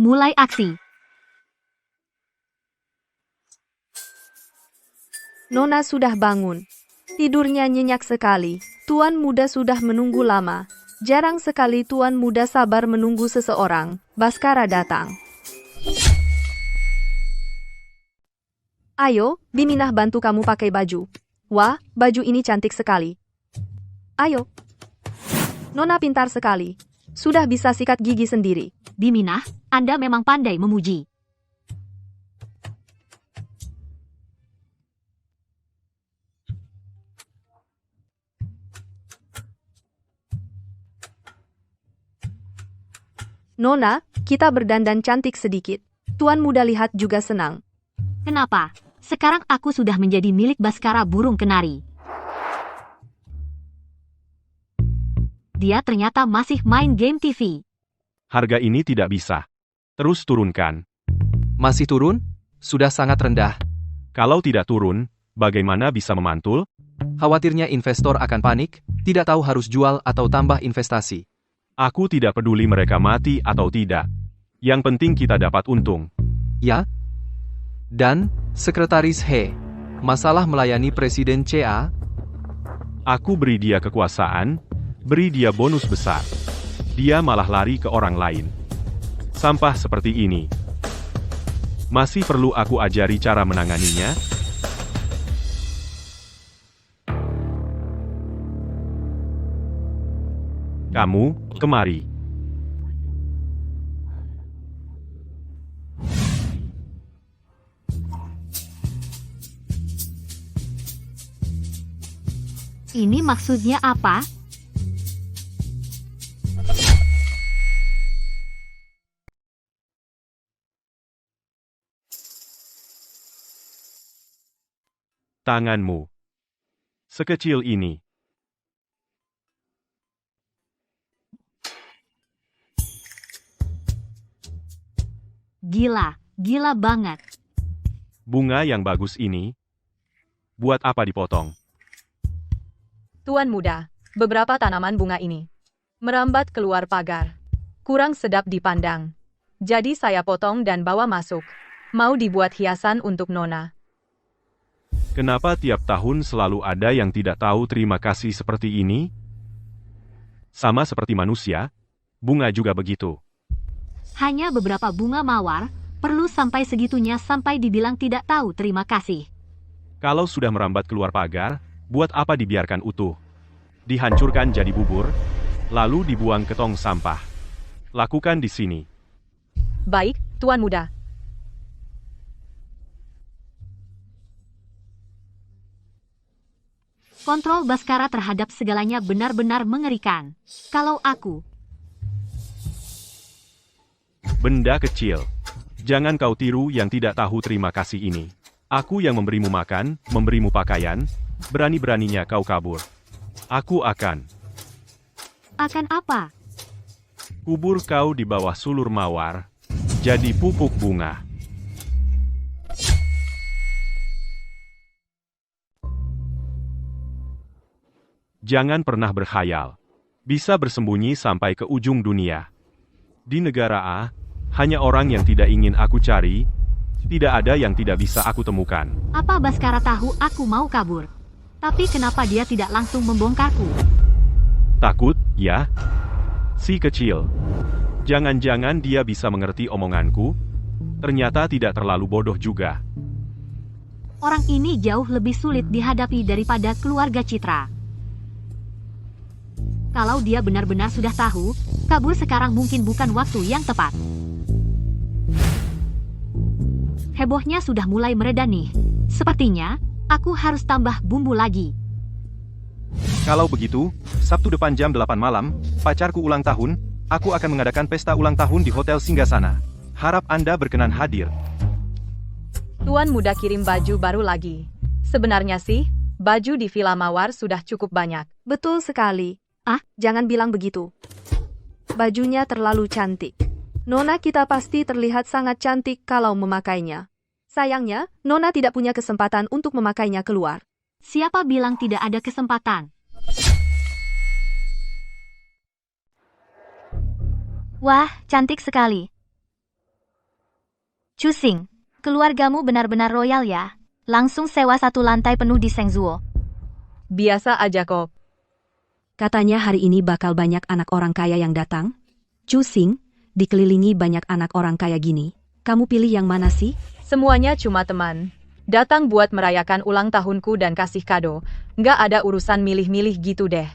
Mulai aksi. Nona sudah bangun. Tidurnya nyenyak sekali. Tuan muda sudah menunggu lama. Jarang sekali tuan muda sabar menunggu seseorang. Baskara datang. Ayo, Biminah bantu kamu pakai baju. Wah, baju ini cantik sekali. Ayo. Nona pintar sekali. Sudah bisa sikat gigi sendiri. Bi Minah, Anda memang pandai memuji. Nona, kita berdandan cantik sedikit. Tuan muda lihat juga senang. Kenapa? Sekarang aku sudah menjadi milik Baskara Burung Kenari. Dia ternyata masih main game TV. Harga ini tidak bisa. Terus turunkan. Masih turun? Sudah sangat rendah. Kalau tidak turun, bagaimana bisa memantul? Khawatirnya investor akan panik, tidak tahu harus jual atau tambah investasi. Aku tidak peduli mereka mati atau tidak. Yang penting kita dapat untung. Ya? Dan, Sekretaris He, masalah melayani Presiden CA? Aku beri dia kekuasaan, beri dia bonus besar. Dia malah lari ke orang lain. Sampah seperti ini. Masih perlu aku ajari cara menanganinya? Kamu, kemari. Ini maksudnya apa? Tanganmu. Sekecil ini. Gila banget. Bunga yang bagus ini, buat apa dipotong? Tuan muda, beberapa tanaman bunga ini merambat keluar pagar. Kurang sedap dipandang. Jadi saya potong dan bawa masuk. Mau dibuat hiasan untuk Nona. Kenapa tiap tahun selalu ada yang tidak tahu terima kasih seperti ini? Sama seperti manusia, bunga juga begitu. Hanya beberapa bunga mawar, perlu sampai segitunya sampai dibilang tidak tahu terima kasih. Kalau sudah merambat keluar pagar, buat apa dibiarkan utuh? Dihancurkan jadi bubur, lalu dibuang ke tong sampah. Lakukan di sini. Baik, Tuan muda. Kontrol Baskara terhadap segalanya benar-benar mengerikan. Kalau aku, Benda kecil. Jangan kau tiru yang tidak tahu terima kasih ini. Aku yang memberimu makan, memberimu pakaian, berani-beraninya kau kabur. Aku akan apa? kubur kau di bawah sulur mawar, jadi pupuk bunga. Jangan pernah berkhayal. Bisa bersembunyi sampai ke ujung dunia. Di negara A, hanya orang yang tidak ingin aku cari, tidak ada yang tidak bisa aku temukan. Apa Baskara tahu aku mau kabur? Tapi kenapa dia tidak langsung membongkarku? Takut, ya? Si kecil. Jangan-jangan dia bisa mengerti omonganku? Ternyata tidak terlalu bodoh juga. Orang ini jauh lebih sulit dihadapi daripada keluarga Citra. Kalau dia benar-benar sudah tahu, kabur sekarang mungkin bukan waktu yang tepat. Hebohnya sudah mulai mereda nih. Sepertinya, aku harus tambah bumbu lagi. Kalau begitu, Sabtu depan jam 8 malam, pacarku ulang tahun, aku akan mengadakan pesta ulang tahun di Hotel Singgasana. Harap Anda berkenan hadir. Tuan muda kirim baju baru lagi. Sebenarnya sih, baju di Villa Mawar sudah cukup banyak. Betul sekali. Jangan bilang begitu. Bajunya terlalu cantik. Nona kita pasti terlihat sangat cantik kalau memakainya. Sayangnya, Nona tidak punya kesempatan untuk memakainya keluar. Siapa bilang tidak ada kesempatan? Wah, cantik sekali. Cusing, keluargamu benar-benar royal ya. Langsung sewa satu lantai penuh di Sengzuo. Biasa aja kok. Katanya hari ini bakal banyak anak orang kaya yang datang. Cusing, dikelilingi banyak anak orang kaya gini. Kamu pilih yang mana sih? Semuanya cuma teman. Datang buat merayakan ulang tahunku dan kasih kado. Nggak ada urusan milih-milih gitu deh.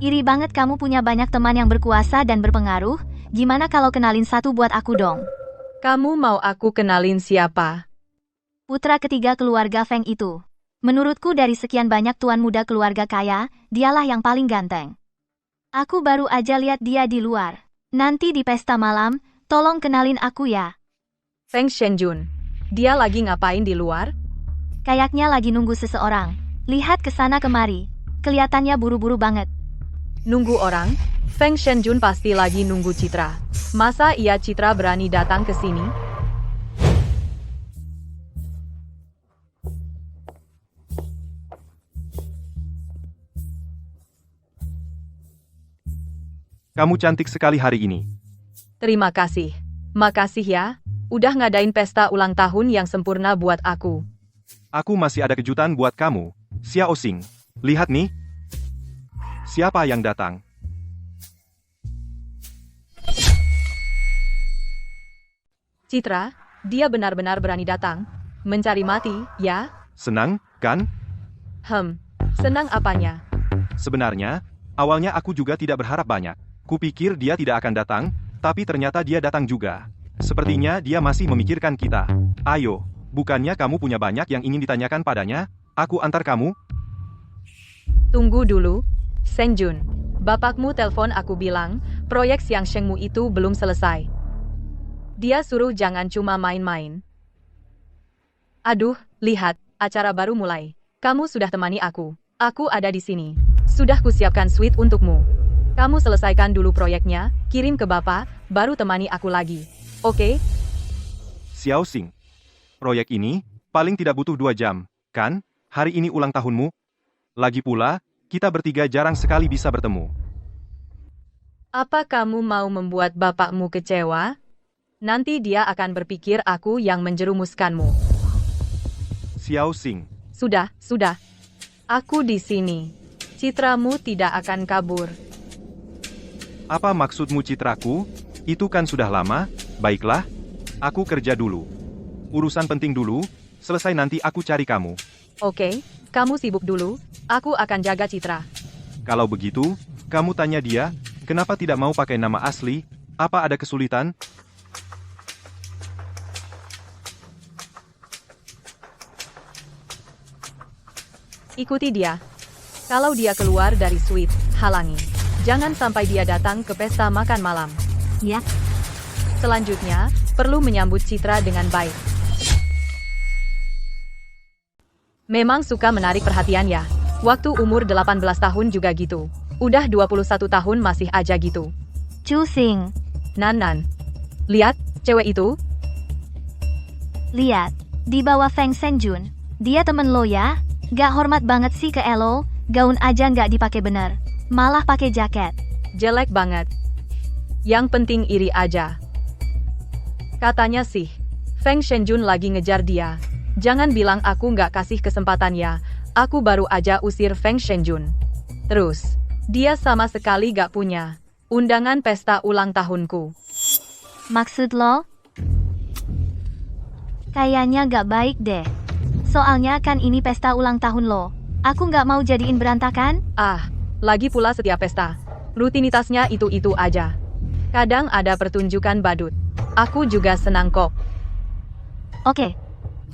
Iri banget kamu punya banyak teman yang berkuasa dan berpengaruh. Gimana kalau kenalin satu buat aku dong? Kamu mau aku kenalin siapa? Putra ketiga keluarga Feng itu. Menurutku dari sekian banyak tuan muda keluarga kaya, dialah yang paling ganteng. Aku baru aja lihat dia di luar. Nanti di pesta malam, tolong kenalin aku ya. Feng Shenjun. Dia lagi ngapain di luar? Kayaknya lagi nunggu seseorang. Lihat ke sana kemari. Kelihatannya buru-buru banget. Nunggu orang? Feng Shenjun pasti lagi nunggu Citra. Masa iya Citra berani datang ke sini? Kamu cantik sekali hari ini. Terima kasih. Makasih ya. Udah ngadain pesta ulang tahun yang sempurna buat aku. Aku masih ada kejutan buat kamu, Xiao Xing. Lihat nih. Siapa yang datang? Citra, dia benar-benar berani datang. Mencari mati, ya? Senang, kan? Senang apanya? Sebenarnya, awalnya aku juga tidak berharap banyak. Kupikir dia tidak akan datang, tapi ternyata dia datang juga. Sepertinya dia masih memikirkan kita. Ayo, bukannya kamu punya banyak yang ingin ditanyakan padanya? Aku antar kamu. Tunggu dulu, Senjun. Bapakmu telepon aku bilang, proyek Siang Shengmu itu belum selesai. Dia suruh jangan cuma main-main. Aduh, lihat, acara baru mulai. Kamu sudah temani aku. Aku ada di sini. Sudah kusiapkan suite untukmu. Kamu selesaikan dulu proyeknya, kirim ke Bapak, baru temani aku lagi. Oke? Xiao Xing. Proyek ini, paling tidak butuh 2 jam, kan? Hari ini ulang tahunmu. Lagi pula, kita bertiga jarang sekali bisa bertemu. Apa kamu mau membuat bapakmu kecewa? Nanti dia akan berpikir aku yang menjerumuskanmu. Xiao Xing. Sudah. Aku di sini. Citramu tidak akan kabur. Apa maksudmu citraku? Itu kan sudah lama. Baiklah, aku kerja dulu. Urusan penting dulu, selesai nanti aku cari kamu. Oke, kamu sibuk dulu. Aku akan jaga Citra. Kalau begitu, kamu tanya dia, kenapa tidak mau pakai nama asli? Apa ada kesulitan? Ikuti dia. Kalau dia keluar dari suite, halangi. Jangan sampai dia datang ke pesta makan malam. Ya, Selanjutnya, perlu menyambut Citra dengan baik. Memang suka menarik perhatian ya. Waktu umur 18 tahun juga gitu. Udah 21 tahun masih aja gitu. Chu Xing, Nan. Lihat, cewek itu. lihat. Di bawah Feng Shenjun. Dia temen lo ya? Gak hormat banget sih ke Elo. Gaun aja gak dipakai bener. Malah pakai jaket. Jelek banget. Yang penting iri aja. Katanya sih, Feng Shenjun lagi ngejar dia. Jangan bilang aku nggak kasih kesempatan ya. Aku baru aja usir Feng Shenjun. Terus, dia sama sekali gak punya undangan pesta ulang tahunku. Maksud lo? Kayaknya gak baik deh. Soalnya kan ini pesta ulang tahun lo. Aku gak mau jadiin berantakan. Lagi pula setiap pesta, rutinitasnya itu-itu aja. Kadang ada pertunjukan badut. Aku juga senang kok. Oke,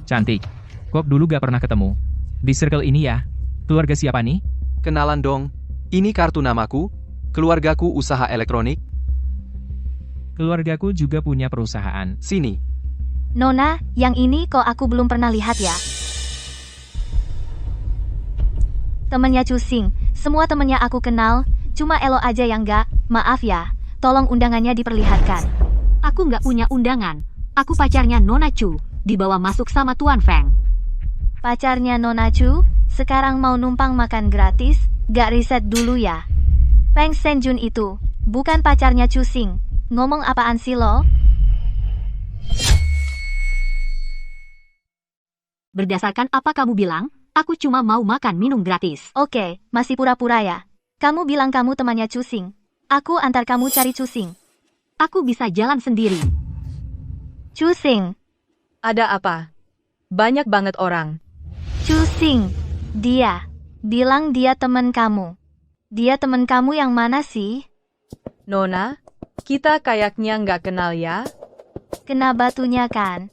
Cantik. Kok dulu gak pernah ketemu? Di circle ini ya? Keluarga siapa nih? Kenalan dong. Ini kartu namaku. Keluargaku usaha elektronik. Keluargaku juga punya perusahaan. Sini. Nona, yang ini kok aku belum pernah lihat ya. Temennya Chu Xing, semua temennya aku kenal, cuma Elo aja yang gak. Maaf ya, tolong undangannya diperlihatkan. aku nggak punya undangan. Aku pacarnya Nona Chu, dibawa masuk sama Tuan Feng. Pacarnya Nona Chu, sekarang mau numpang makan gratis, gak riset dulu ya. Feng Shenjun itu, bukan pacarnya Chu Xing. Ngomong apaan sih lo? Berdasarkan apa kamu bilang, aku cuma mau makan minum gratis. Oke, masih pura-pura ya. Kamu bilang kamu temannya Chu Xing. Aku antar kamu cari Chu Xing. Aku bisa jalan sendiri. Chu Xing, Ada apa? Banyak banget orang. Chu Xing, dia. Bilang dia teman kamu. Dia teman kamu yang mana sih? Nona, kita kayaknya nggak kenal ya? Kena batunya kan?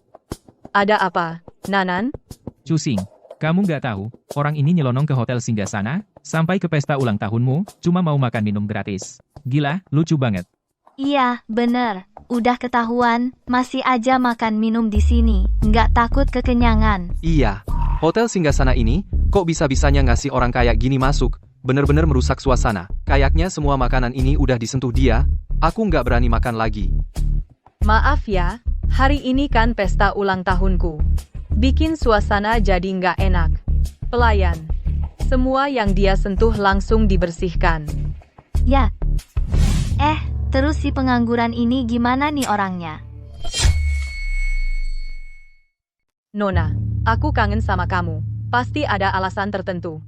Ada apa, Nanan? Cusing, kamu nggak tahu, orang ini nyelonong ke hotel Singgasana, sampai ke pesta ulang tahunmu, cuma mau makan minum gratis. Gila, lucu banget. Iya, bener. Udah ketahuan, masih aja makan minum di sini. Nggak takut kekenyangan. Iya. Hotel Singgasana ini, kok bisa-bisanya ngasih orang kayak gini masuk? Bener-bener merusak suasana. Kayaknya semua makanan ini udah disentuh dia. Aku nggak berani makan lagi. Maaf ya, hari ini kan pesta ulang tahunku. Bikin suasana jadi nggak enak. Pelayan, semua yang dia sentuh langsung dibersihkan. Ya. Terus si pengangguran ini gimana nih orangnya? Nona, aku kangen sama kamu. Pasti ada alasan tertentu.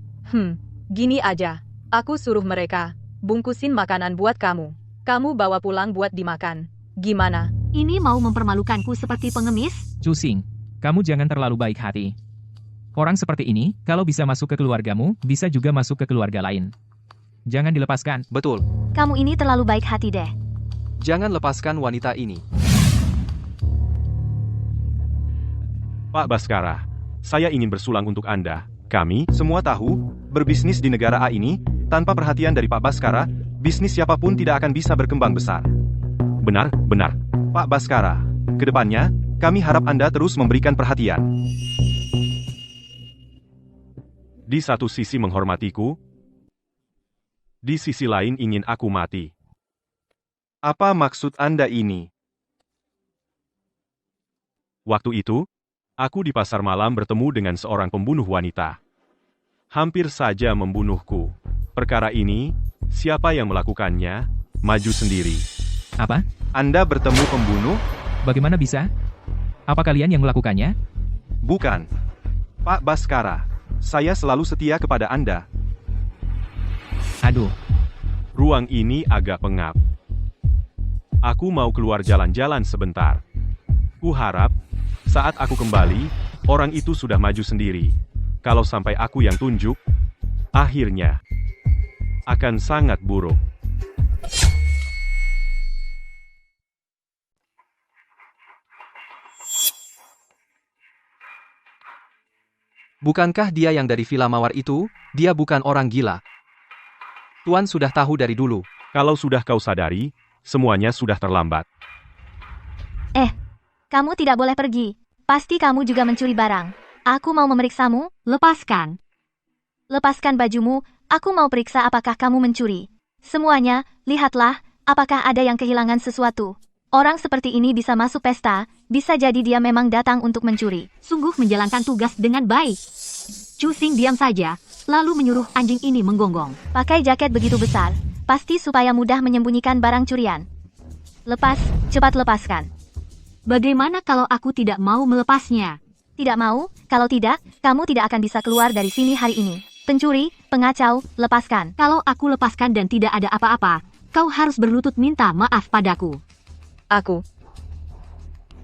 Gini aja. Aku suruh mereka bungkusin makanan buat kamu. Kamu bawa pulang buat dimakan. Gimana? Ini mau mempermalukanku seperti pengemis? Cusing, kamu jangan terlalu baik hati. Orang seperti ini, kalau bisa masuk ke keluargamu, bisa juga masuk ke keluarga lain. Jangan dilepaskan. Betul. Kamu ini terlalu baik hati deh. Jangan lepaskan wanita ini. Pak Baskara, saya ingin bersulang untuk Anda. Kami, Semua tahu, berbisnis di negara A ini, tanpa perhatian dari Pak Baskara, bisnis siapapun tidak akan bisa berkembang besar. benar. Pak Baskara, kedepannya, kami harap Anda terus memberikan perhatian. Di satu sisi menghormatiku, di sisi lain ingin aku mati. Apa maksud Anda ini? Waktu itu, aku di pasar malam bertemu dengan seorang pembunuh wanita. Hampir saja membunuhku. Perkara ini, siapa yang melakukannya, maju sendiri. Apa? Anda bertemu pembunuh? Bagaimana bisa? Apa kalian yang melakukannya? Bukan. Pak Baskara, saya selalu setia kepada Anda. Aduh, Ruang ini agak pengap. Aku mau keluar jalan-jalan sebentar. Kuharap, saat aku kembali, orang itu sudah maju sendiri. Kalau sampai aku yang tunjuk, akhirnya akan sangat buruk. Bukankah dia yang dari Villa Mawar itu? Dia bukan orang gila. Tuan sudah tahu dari dulu. Kalau sudah kau sadari, semuanya sudah terlambat. Kamu tidak boleh pergi. Pasti kamu juga mencuri barang. Aku mau memeriksamu. Lepaskan. Lepaskan bajumu. Aku mau periksa apakah kamu mencuri. Semuanya, lihatlah, apakah ada yang kehilangan sesuatu. Orang seperti ini bisa masuk pesta, bisa jadi dia memang datang untuk mencuri. Sungguh menjalankan tugas dengan baik. Cusing diam saja, lalu menyuruh anjing ini menggonggong. Pakai jaket begitu besar, pasti supaya mudah menyembunyikan barang curian. Lepas, cepat lepaskan. Bagaimana kalau aku tidak mau melepasnya? Tidak mau? Kalau tidak, kamu tidak akan bisa keluar dari sini hari ini. Pencuri, pengacau, lepaskan. Kalau aku lepaskan dan tidak ada apa-apa, kau harus berlutut minta maaf padaku. Aku.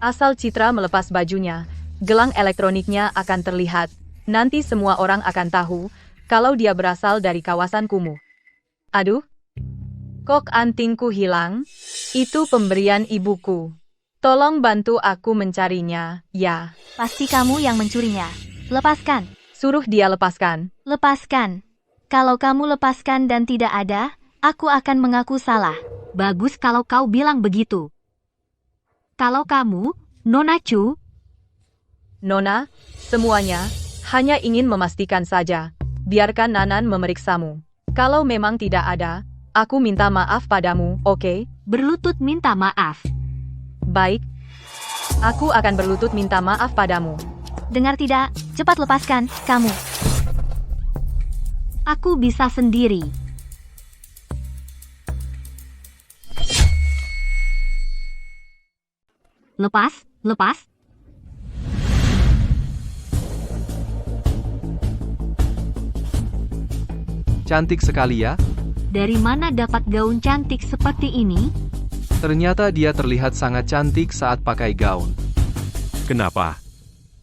Asal Citra melepas bajunya, gelang elektroniknya akan terlihat. Nanti semua orang akan tahu kalau dia berasal dari kawasan kumuh. Aduh, kok antingku hilang? Itu pemberian ibuku. Tolong bantu aku mencarinya, ya. Pasti kamu yang mencurinya. Lepaskan. Suruh dia lepaskan. Lepaskan. Kalau kamu lepaskan dan tidak ada, aku akan mengaku salah. Bagus kalau kau bilang begitu. Kalau kamu, Nona Chu, Nona, semuanya hanya ingin memastikan saja. Biarkan Nanan memeriksamu. Kalau memang tidak ada, aku minta maaf padamu, oke? berlutut minta maaf. Baik. Aku akan berlutut minta maaf padamu. Dengar tidak? Cepat lepaskan, kamu. Aku bisa sendiri. Lepas, lepas. Cantik sekali ya. Dari mana dapat gaun cantik seperti ini? Ternyata dia terlihat sangat cantik saat pakai gaun. Kenapa?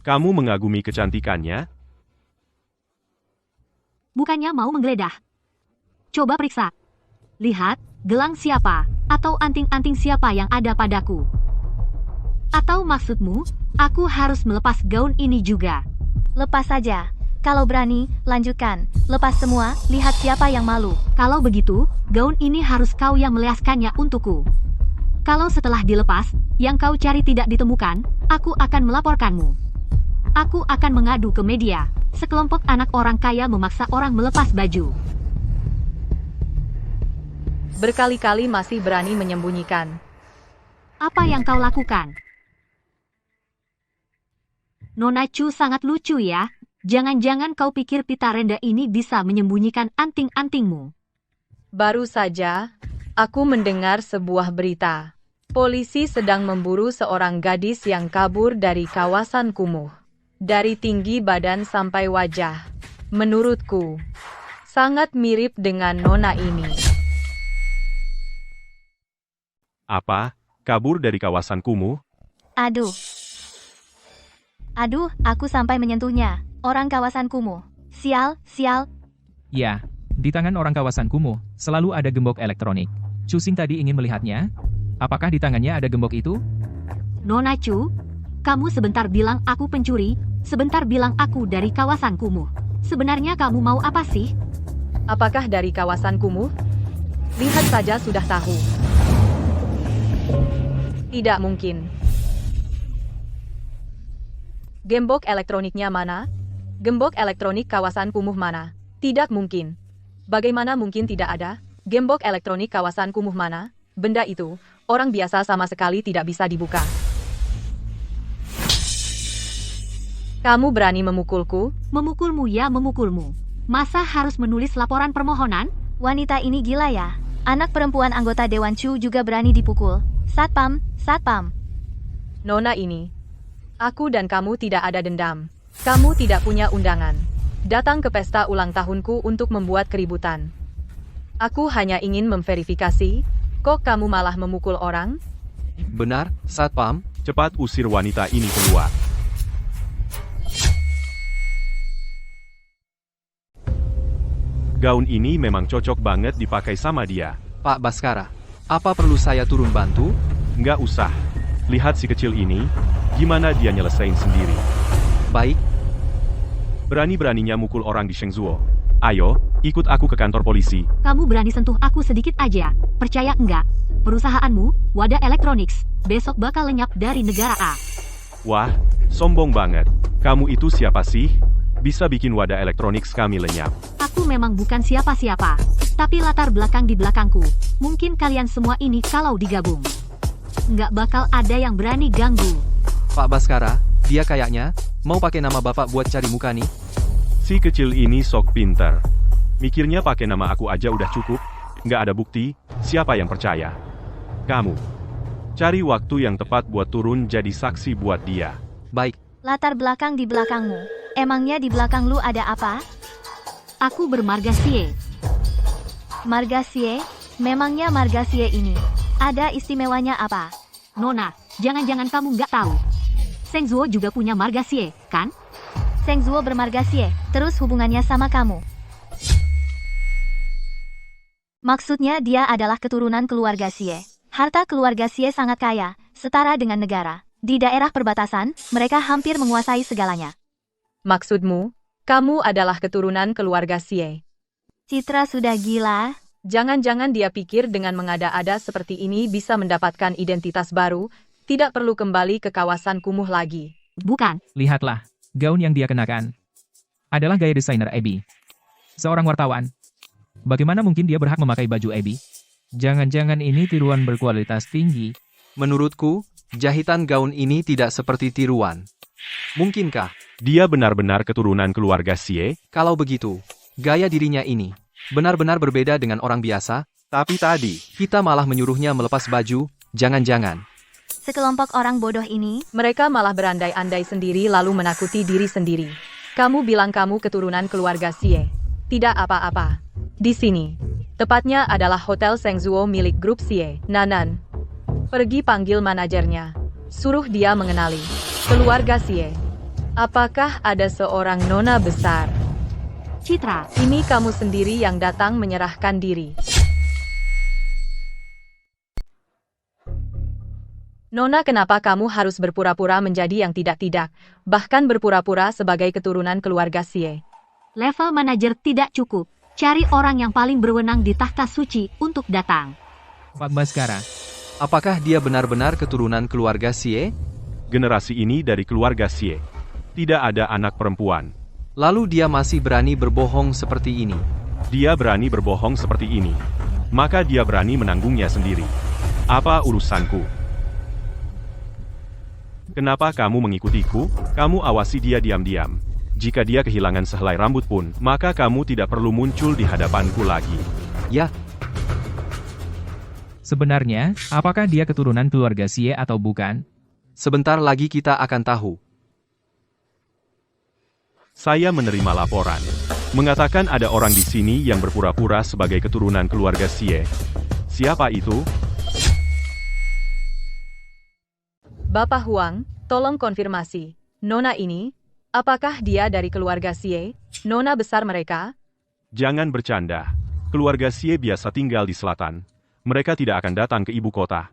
Kamu mengagumi kecantikannya? Bukannya mau menggeledah. Coba periksa. Lihat, gelang siapa, atau anting-anting siapa yang ada padaku. Atau maksudmu, aku harus melepas gaun ini juga? Lepas saja. Kalau berani, lanjutkan. Lepas semua, lihat siapa yang malu. Kalau begitu, gaun ini harus kau yang melepaskannya untukku. Kalau setelah dilepas, yang kau cari tidak ditemukan, aku akan melaporkanmu. Aku akan mengadu ke media. Sekelompok anak orang kaya memaksa orang melepas baju. Berkali-kali masih berani menyembunyikan. Apa yang kau lakukan? Nona Chu sangat lucu ya. Jangan-jangan kau pikir pita renda ini bisa menyembunyikan anting-antingmu. Baru saja, aku mendengar sebuah berita. Polisi sedang memburu seorang gadis yang kabur dari kawasan kumuh. Dari tinggi badan sampai wajah. Menurutku, sangat mirip dengan Nona ini. Apa? Kabur dari kawasan kumuh? Aduh, aku sampai menyentuhnya. Orang kawasan kumuh. Sial, sial. Ya, di tangan orang kawasan kumuh, selalu ada gembok elektronik. Cusing tadi ingin melihatnya. Apakah di tangannya ada gembok itu? Nona Chu, kamu sebentar bilang aku pencuri, sebentar bilang aku dari kawasan kumuh. Sebenarnya kamu mau apa sih? Apakah dari kawasan kumuh? Lihat saja sudah tahu. Tidak mungkin. Gembok elektroniknya mana? Gembok elektronik kawasan kumuh mana? Tidak mungkin. Bagaimana mungkin tidak ada? Gembok elektronik kawasan kumuh mana? Benda itu, orang biasa sama sekali tidak bisa dibuka. Kamu berani memukulku? Memukulmu ya memukulmu. Masa harus menulis laporan permohonan? Wanita ini gila ya. Anak perempuan anggota Dewan Chu juga berani dipukul. Satpam, satpam. Nona ini. Aku dan kamu tidak ada dendam. Kamu tidak punya undangan. Datang ke pesta ulang tahunku untuk membuat keributan. Aku hanya ingin memverifikasi, kok kamu malah memukul orang? Benar, Satpam. Cepat usir wanita ini keluar. Gaun ini memang cocok banget dipakai sama dia. Pak Baskara, apa perlu saya turun bantu? Nggak usah. Lihat si kecil ini, gimana dia nyelesain sendiri. Baik, Berani-beraninya mukul orang di Shengzuo. Ayo, ikut aku ke kantor polisi. Kamu berani sentuh aku sedikit aja. Percaya enggak? Perusahaanmu, Wadah Electronics, besok bakal lenyap dari negara A. Wah, sombong banget. Kamu itu siapa sih? Bisa bikin Wadah Electronics kami lenyap. Aku memang bukan siapa-siapa. Tapi latar belakang di belakangku. Mungkin kalian semua ini kalau digabung. Nggak bakal ada yang berani ganggu. Pak Baskara, dia kayaknya mau pakai nama Bapak buat cari muka nih. Si kecil ini sok pinter. Mikirnya pakai nama aku aja udah cukup. Nggak ada bukti, siapa yang percaya? Kamu. Cari waktu yang tepat buat turun jadi saksi buat dia. Baik, Latar belakang di belakangmu. Emangnya di belakang lu ada apa? Aku bermarga Sie. Marga Xie? Memangnya Marga Xie ini ada istimewanya apa? Nona, jangan-jangan kamu nggak tahu. Shengzuo juga punya marga Sie, kan? Shengzuo bermarga Xie, terus hubungannya sama kamu? Maksudnya dia adalah keturunan keluarga Xie. Harta keluarga Xie sangat kaya, setara dengan negara. Di daerah perbatasan, mereka hampir menguasai segalanya. Maksudmu, kamu adalah keturunan keluarga Xie. Citra sudah gila. Jangan-jangan dia pikir dengan mengada-ada seperti ini bisa mendapatkan identitas baru, tidak perlu kembali ke kawasan kumuh lagi. Bukan. Lihatlah, gaun yang dia kenakan adalah gaya desainer Abby. Seorang wartawan. Bagaimana mungkin dia berhak memakai baju Abby? Jangan-jangan ini tiruan berkualitas tinggi. menurutku, jahitan gaun ini tidak seperti tiruan. Mungkinkah? Dia benar-benar keturunan keluarga Sie? Kalau begitu, gaya dirinya ini benar-benar berbeda dengan orang biasa. Tapi tadi, Kita malah menyuruhnya melepas baju, jangan-jangan. Sekelompok orang bodoh ini, Mereka malah berandai-andai sendiri lalu menakuti diri sendiri. Kamu bilang kamu keturunan keluarga Xie. Tidak apa-apa. Di sini, tepatnya adalah Hotel Shengzuo milik grup Xie. Nanan, pergi panggil manajernya. Suruh dia mengenali keluarga Xie. Apakah ada seorang nona besar? Citra, Ini kamu sendiri yang datang menyerahkan diri. Nona, kenapa kamu harus berpura-pura menjadi yang tidak-tidak, bahkan berpura-pura sebagai keturunan keluarga Xie? level manajer tidak cukup. Cari orang yang paling berwenang di tahta suci untuk datang. Pak Baskara, Apakah dia benar-benar keturunan keluarga Xie? Generasi ini dari keluarga Sie. Tidak ada anak perempuan. Lalu dia masih berani berbohong seperti ini. Dia berani berbohong seperti ini. Maka dia berani menanggungnya sendiri. Apa urusanku? Kenapa kamu mengikutiku? Kamu awasi dia diam-diam. Jika dia kehilangan sehelai rambut pun, maka kamu tidak perlu muncul di hadapanku lagi. Ya, sebenarnya, apakah dia keturunan keluarga Sie atau bukan? sebentar lagi kita akan tahu. Saya menerima laporan. Mengatakan ada orang di sini yang berpura-pura sebagai keturunan keluarga Sie. Siapa itu? Bapak Huang, tolong konfirmasi. Nona ini, apakah dia dari keluarga Xie? Nona besar mereka? Jangan bercanda. Keluarga Sie biasa tinggal di selatan. Mereka tidak akan datang ke ibu kota.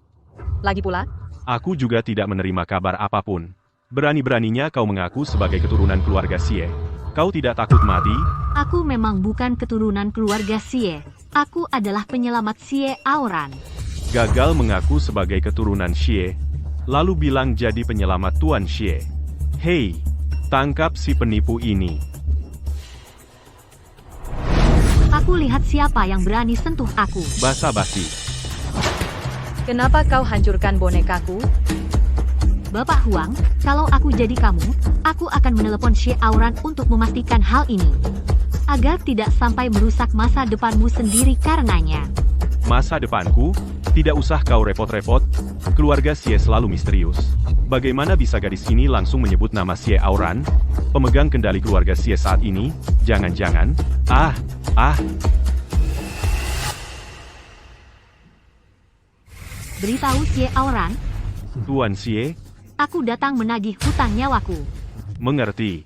Lagi pula, Aku juga tidak menerima kabar apapun. Berani-beraninya kau mengaku sebagai keturunan keluarga Sie. Kau tidak takut mati? Aku memang bukan keturunan keluarga Sie. Aku adalah penyelamat Sie Aoran. Gagal mengaku sebagai keturunan Xie, lalu bilang jadi penyelamat Tuan Xie. Hei, tangkap si penipu ini. Aku lihat siapa yang berani sentuh aku. Basa-basi. kenapa kau hancurkan bonekaku? Bapak Huang, kalau aku jadi kamu, aku akan menelepon Xie Aoran untuk memastikan hal ini. Agar tidak sampai merusak masa depanmu sendiri karenanya. Masa depanku? Tidak usah kau repot-repot. Keluarga Xie selalu misterius. Bagaimana bisa gadis ini langsung menyebut nama Xie Aoran? Pemegang kendali keluarga Xie saat ini? Jangan-jangan... Beritahu Xie Aoran, Tuan Xie, aku datang menagih hutang nyawaku. mengerti.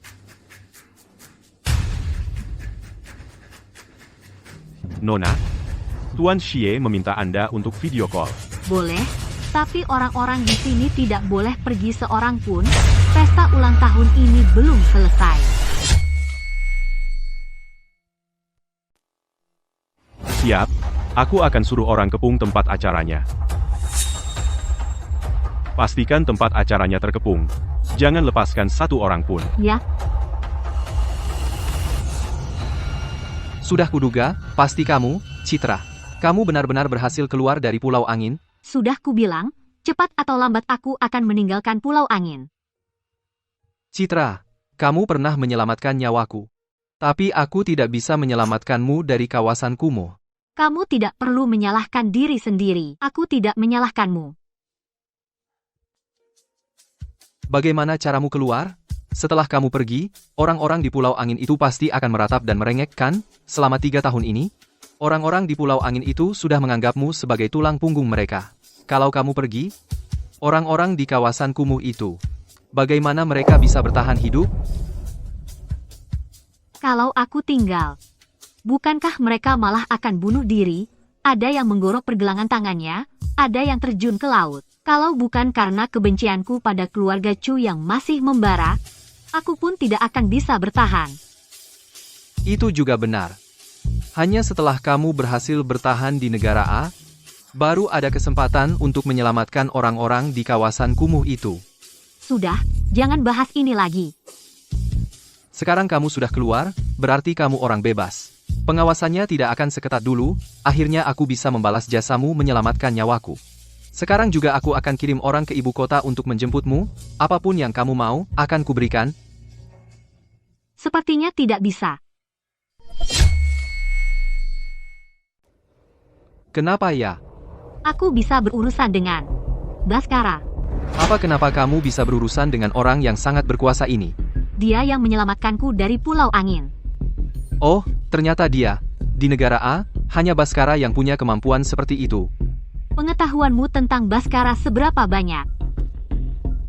Nona, Tuan Xie meminta Anda untuk video call. Boleh, tapi orang-orang di sini tidak boleh pergi seorang pun. Pesta ulang tahun ini belum selesai. Siap, aku akan suruh orang kepung tempat acaranya. Pastikan tempat acaranya terkepung. Jangan lepaskan satu orang pun. Ya, Sudah kuduga, pasti kamu, Citra. Kamu benar-benar berhasil keluar dari Pulau Angin. sudah kubilang, cepat atau lambat aku akan meninggalkan Pulau Angin. Citra, kamu pernah menyelamatkan nyawaku. Tapi aku tidak bisa menyelamatkanmu dari kawasan kumuh. Kamu tidak perlu menyalahkan diri sendiri. Aku tidak menyalahkanmu. Bagaimana caramu keluar? Setelah kamu pergi, orang-orang di Pulau Angin itu pasti akan meratap dan merengek, kan? Selama 3 tahun ini, orang-orang di Pulau Angin itu sudah menganggapmu sebagai tulang punggung mereka. Kalau kamu pergi, orang-orang di kawasan kumuh itu, bagaimana mereka bisa bertahan hidup? Kalau aku tinggal, bukankah mereka malah akan bunuh diri? Ada yang menggorok pergelangan tangannya, ada yang terjun ke laut. Kalau bukan karena kebencianku pada keluarga Chu yang masih membara, aku pun tidak akan bisa bertahan. Itu juga benar. Hanya setelah kamu berhasil bertahan di negara A, baru ada kesempatan untuk menyelamatkan orang-orang di kawasan kumuh itu. Sudah, jangan bahas ini lagi. Sekarang kamu sudah keluar, berarti kamu orang bebas. Pengawasannya tidak akan seketat dulu, akhirnya aku bisa membalas jasamu menyelamatkan nyawaku. Sekarang juga aku akan kirim orang ke ibu kota untuk menjemputmu, apapun yang kamu mau, akan kuberikan. Sepertinya tidak bisa. Kenapa ya? Aku bisa berurusan dengan Baskara. Apa kenapa kamu bisa berurusan dengan orang yang sangat berkuasa ini? Dia yang menyelamatkanku dari Pulau Angin. Oh, ternyata dia. Di negara A, hanya Baskara yang punya kemampuan seperti itu. Pengetahuanmu tentang Baskara seberapa banyak?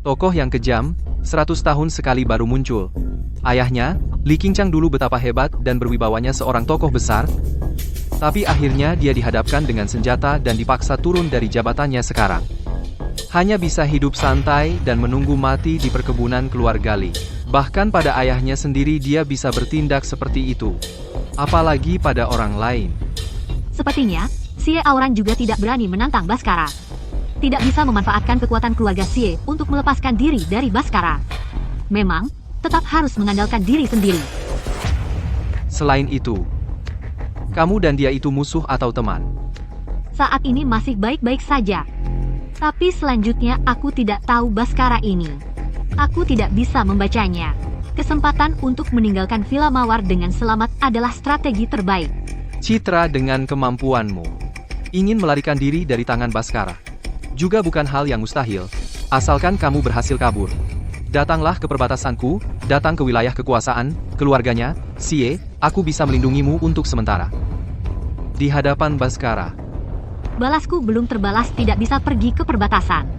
Tokoh yang kejam, 100 tahun sekali baru muncul. Ayahnya, Li Qingchang dulu betapa hebat dan berwibawanya seorang tokoh besar, tapi akhirnya dia dihadapkan dengan senjata dan dipaksa turun dari jabatannya sekarang. Hanya bisa hidup santai dan menunggu mati di perkebunan keluarga Li. Bahkan pada ayahnya sendiri dia bisa bertindak seperti itu. Apalagi pada orang lain. Sepertinya, Xie Aoran juga tidak berani menantang Baskara. Tidak bisa memanfaatkan kekuatan keluarga Xie untuk melepaskan diri dari Baskara. Memang, tetap harus mengandalkan diri sendiri. Selain itu, kamu dan dia itu musuh atau teman? Saat ini masih baik-baik saja. Tapi selanjutnya aku tidak tahu Baskara ini. Aku tidak bisa membacanya. Kesempatan untuk meninggalkan Villa Mawar dengan selamat adalah strategi terbaik. Citra dengan kemampuanmu ingin melarikan diri dari tangan Baskara. Juga bukan hal yang mustahil, asalkan kamu berhasil kabur. Datanglah ke perbatasanku, datang ke wilayah kekuasaan, keluarganya, Xie, aku bisa melindungimu untuk sementara. Di hadapan Baskara. Balasku belum terbalas, tidak bisa pergi ke perbatasan.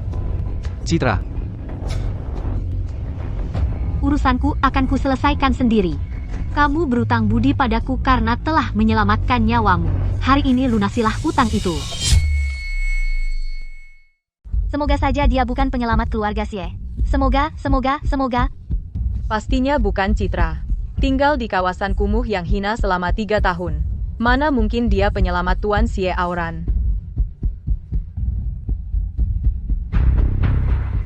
Citra, urusanku akan kuselesaikan sendiri. Kamu berutang budi padaku karena telah menyelamatkan nyawamu. Hari ini lunasilah hutang itu. Semoga saja dia bukan penyelamat keluarga Xie. Semoga. Pastinya bukan Citra. Tinggal di kawasan kumuh yang hina selama 3 tahun. Mana mungkin dia penyelamat Tuan Xie Aoran.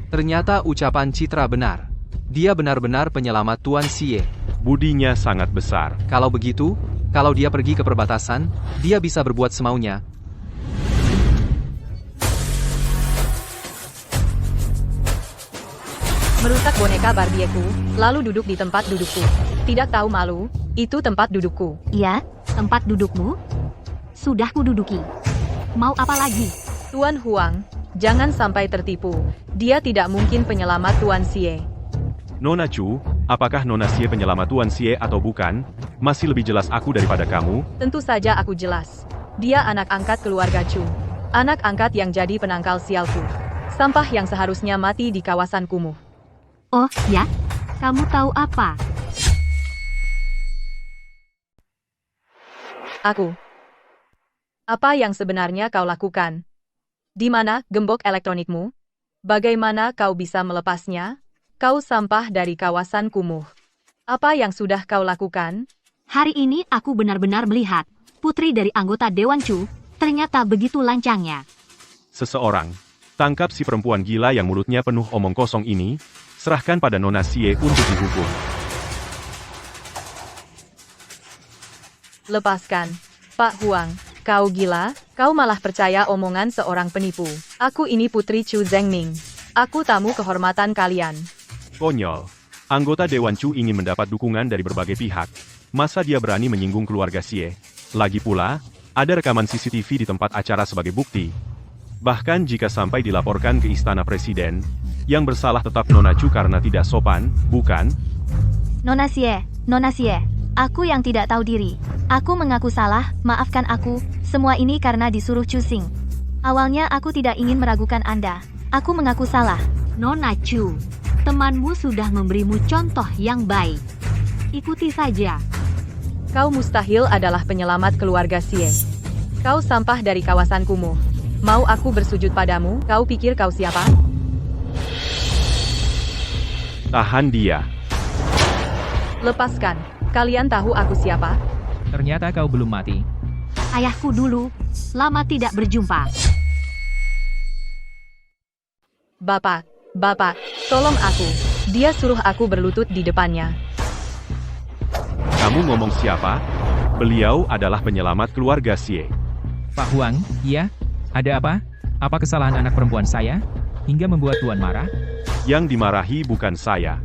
ternyata ucapan Citra benar. Dia benar-benar penyelamat Tuan Xie. Budinya sangat besar. Kalau begitu, kalau dia pergi ke perbatasan, dia bisa berbuat semaunya. Merusak boneka Barbieku, lalu duduk di tempat dudukku. Tidak tahu malu, itu tempat dudukku. Iya, Tempat dudukmu? Sudah kududuki. Mau apa lagi? Tuan Huang, jangan sampai tertipu. Dia tidak mungkin penyelamat Tuan Xie. Nona Chu, apakah Nona Xie penyelamat Tuan Xie atau bukan? Masih lebih jelas aku daripada kamu. Tentu saja aku jelas. Dia anak angkat keluarga Chu. Anak angkat yang jadi penangkal sialku. Sampah yang seharusnya mati di kawasan kumuh. Oh, ya? Kamu tahu apa? Aku. Apa yang sebenarnya kau lakukan? Di mana gembok elektronikmu? Bagaimana kau bisa melepasnya? Kau sampah dari kawasan kumuh. Apa yang sudah kau lakukan? Hari ini aku benar-benar melihat putri dari anggota Dewan Chu ternyata begitu lancangnya. Seseorang, tangkap si perempuan gila yang mulutnya penuh omong kosong ini, serahkan pada Nona Xie untuk dihukum. Lepaskan. Pak Huang, kau gila? Kau malah percaya omongan seorang penipu. Aku ini putri Chu Zhengming. Aku tamu kehormatan kalian. Konyol. Anggota Dewan Chu ingin mendapat dukungan dari berbagai pihak. Masa dia berani menyinggung keluarga Xie? Lagi pula, ada rekaman CCTV di tempat acara sebagai bukti. Bahkan jika sampai dilaporkan ke istana presiden, yang bersalah tetap Nona Chu karena tidak sopan, bukan? Nona Xie, aku yang tidak tahu diri. Aku mengaku salah, maafkan aku, semua ini karena disuruh Chu Xing. Awalnya aku tidak ingin meragukan Anda. Aku mengaku salah. Nona Chu, temanmu sudah memberimu contoh yang baik. Ikuti saja. Kau mustahil adalah penyelamat keluarga Xie. Kau sampah dari kawasan kumuh. Mau aku bersujud padamu? Kau pikir kau siapa? Tahan dia. Lepaskan. Kalian tahu aku siapa? Ternyata kau belum mati. Ayahku dulu, lama tidak berjumpa. Bapak, tolong aku. Dia suruh aku berlutut di depannya. Kamu ngomong siapa? Beliau adalah penyelamat keluarga Xie. Pak Huang, iya? Ada apa? Apa kesalahan anak perempuan saya? Hingga membuat Tuan marah? Yang dimarahi bukan saya,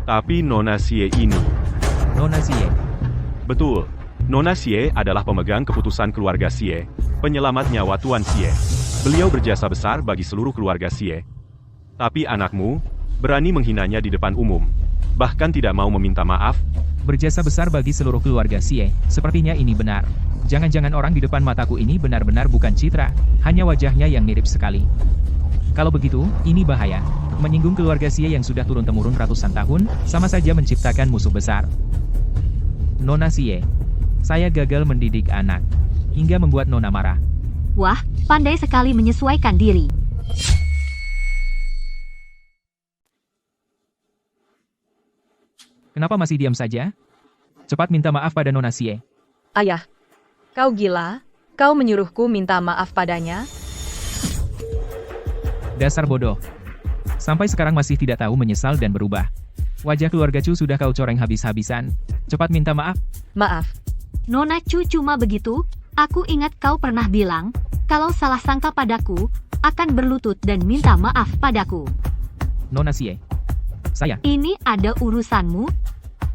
tapi Nona Xie ini. Nona Xie. Betul. Nona Xie adalah pemegang keputusan keluarga Xie, penyelamat nyawa Tuan Xie. Beliau berjasa besar bagi seluruh keluarga Xie. Tapi anakmu berani menghinanya di depan umum, bahkan tidak mau meminta maaf. Berjasa besar bagi seluruh keluarga Xie, sepertinya ini benar. Jangan-jangan orang di depan mataku ini benar-benar bukan Citra, hanya wajahnya yang mirip sekali. Kalau begitu, ini bahaya. Menyinggung keluarga Xie yang sudah turun-temurun ratusan tahun, sama saja menciptakan musuh besar. Nona Xie, saya gagal mendidik anak, hingga membuat Nona marah. Wah, pandai sekali menyesuaikan diri. Kenapa masih diam saja? Cepat minta maaf pada Nona Xie. Ayah, kau gila? Kau menyuruhku minta maaf padanya? Dasar bodoh. Sampai sekarang masih tidak tahu menyesal dan berubah. Wajah keluarga Chu sudah kau coreng habis-habisan. Cepat minta maaf. Maaf. Nona Chu cuma begitu, aku ingat kau pernah bilang, kalau salah sangka padaku, akan berlutut dan minta maaf padaku. Nona Xie. Saya. Ini ada urusanmu?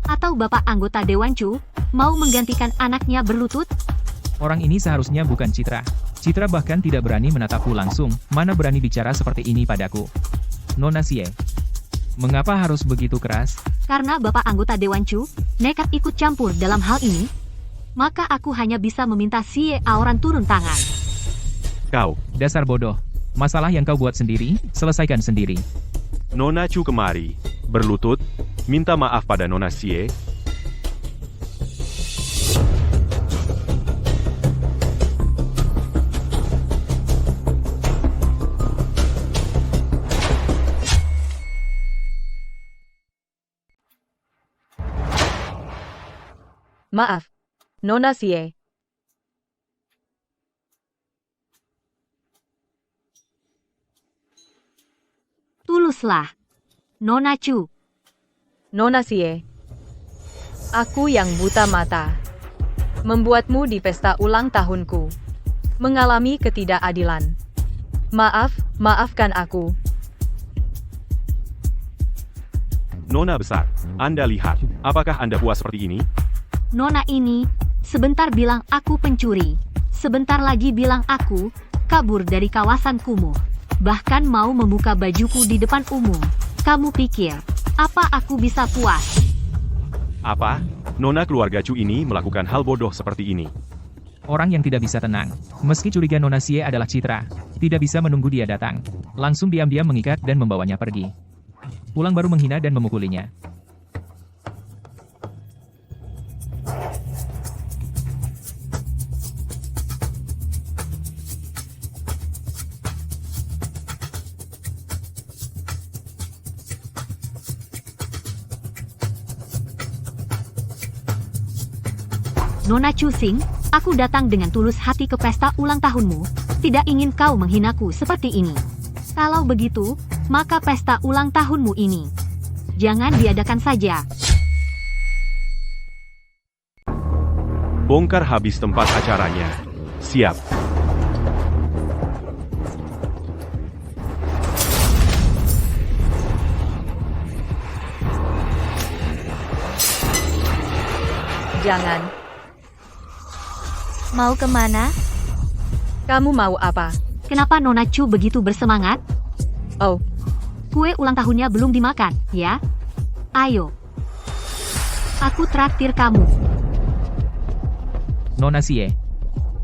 Atau bapak anggota Dewan Chu, mau menggantikan anaknya berlutut? Orang ini seharusnya bukan Citra. Citra bahkan tidak berani menatapku langsung, mana berani bicara seperti ini padaku. Nona Xie. Mengapa harus begitu keras? Karena bapak anggota Dewan Chu, nekat ikut campur dalam hal ini, maka aku hanya bisa meminta Xie Aoran turun tangan. Kau, Dasar bodoh. Masalah yang kau buat sendiri, selesaikan sendiri. Nona Chu kemari, berlutut, minta maaf pada Nona Xie. Maaf. Nona Xie. Tuluslah. Nona Chu. Nona Xie. Aku yang buta mata. Membuatmu di pesta ulang tahunku. Mengalami ketidakadilan. Maafkan aku. Nona besar, Anda lihat, apakah Anda puas seperti ini? Nona ini, sebentar bilang aku pencuri, sebentar lagi bilang aku kabur dari kawasan kumuh. Bahkan mau membuka bajuku di depan umum. Kamu pikir, apa aku bisa puas? Apa? Nona keluarga Chu ini melakukan hal bodoh seperti ini. Orang yang tidak bisa tenang. Meski curiga Nona Xie adalah Citra, tidak bisa menunggu dia datang. Langsung diam-diam mengikat dan membawanya pergi. Pulang baru menghina dan memukulinya. Nona Chusing, aku datang dengan tulus hati ke pesta ulang tahunmu. Tidak ingin kau menghinaku seperti ini. Kalau begitu, maka pesta ulang tahunmu ini jangan diadakan saja. Bongkar habis tempat acaranya. Siap. Jangan. Mau kemana? Kamu mau apa? Kenapa Nona Chu begitu bersemangat? Oh, Kue ulang tahunnya belum dimakan, ya? Ayo. Aku traktir kamu. Nona Xie.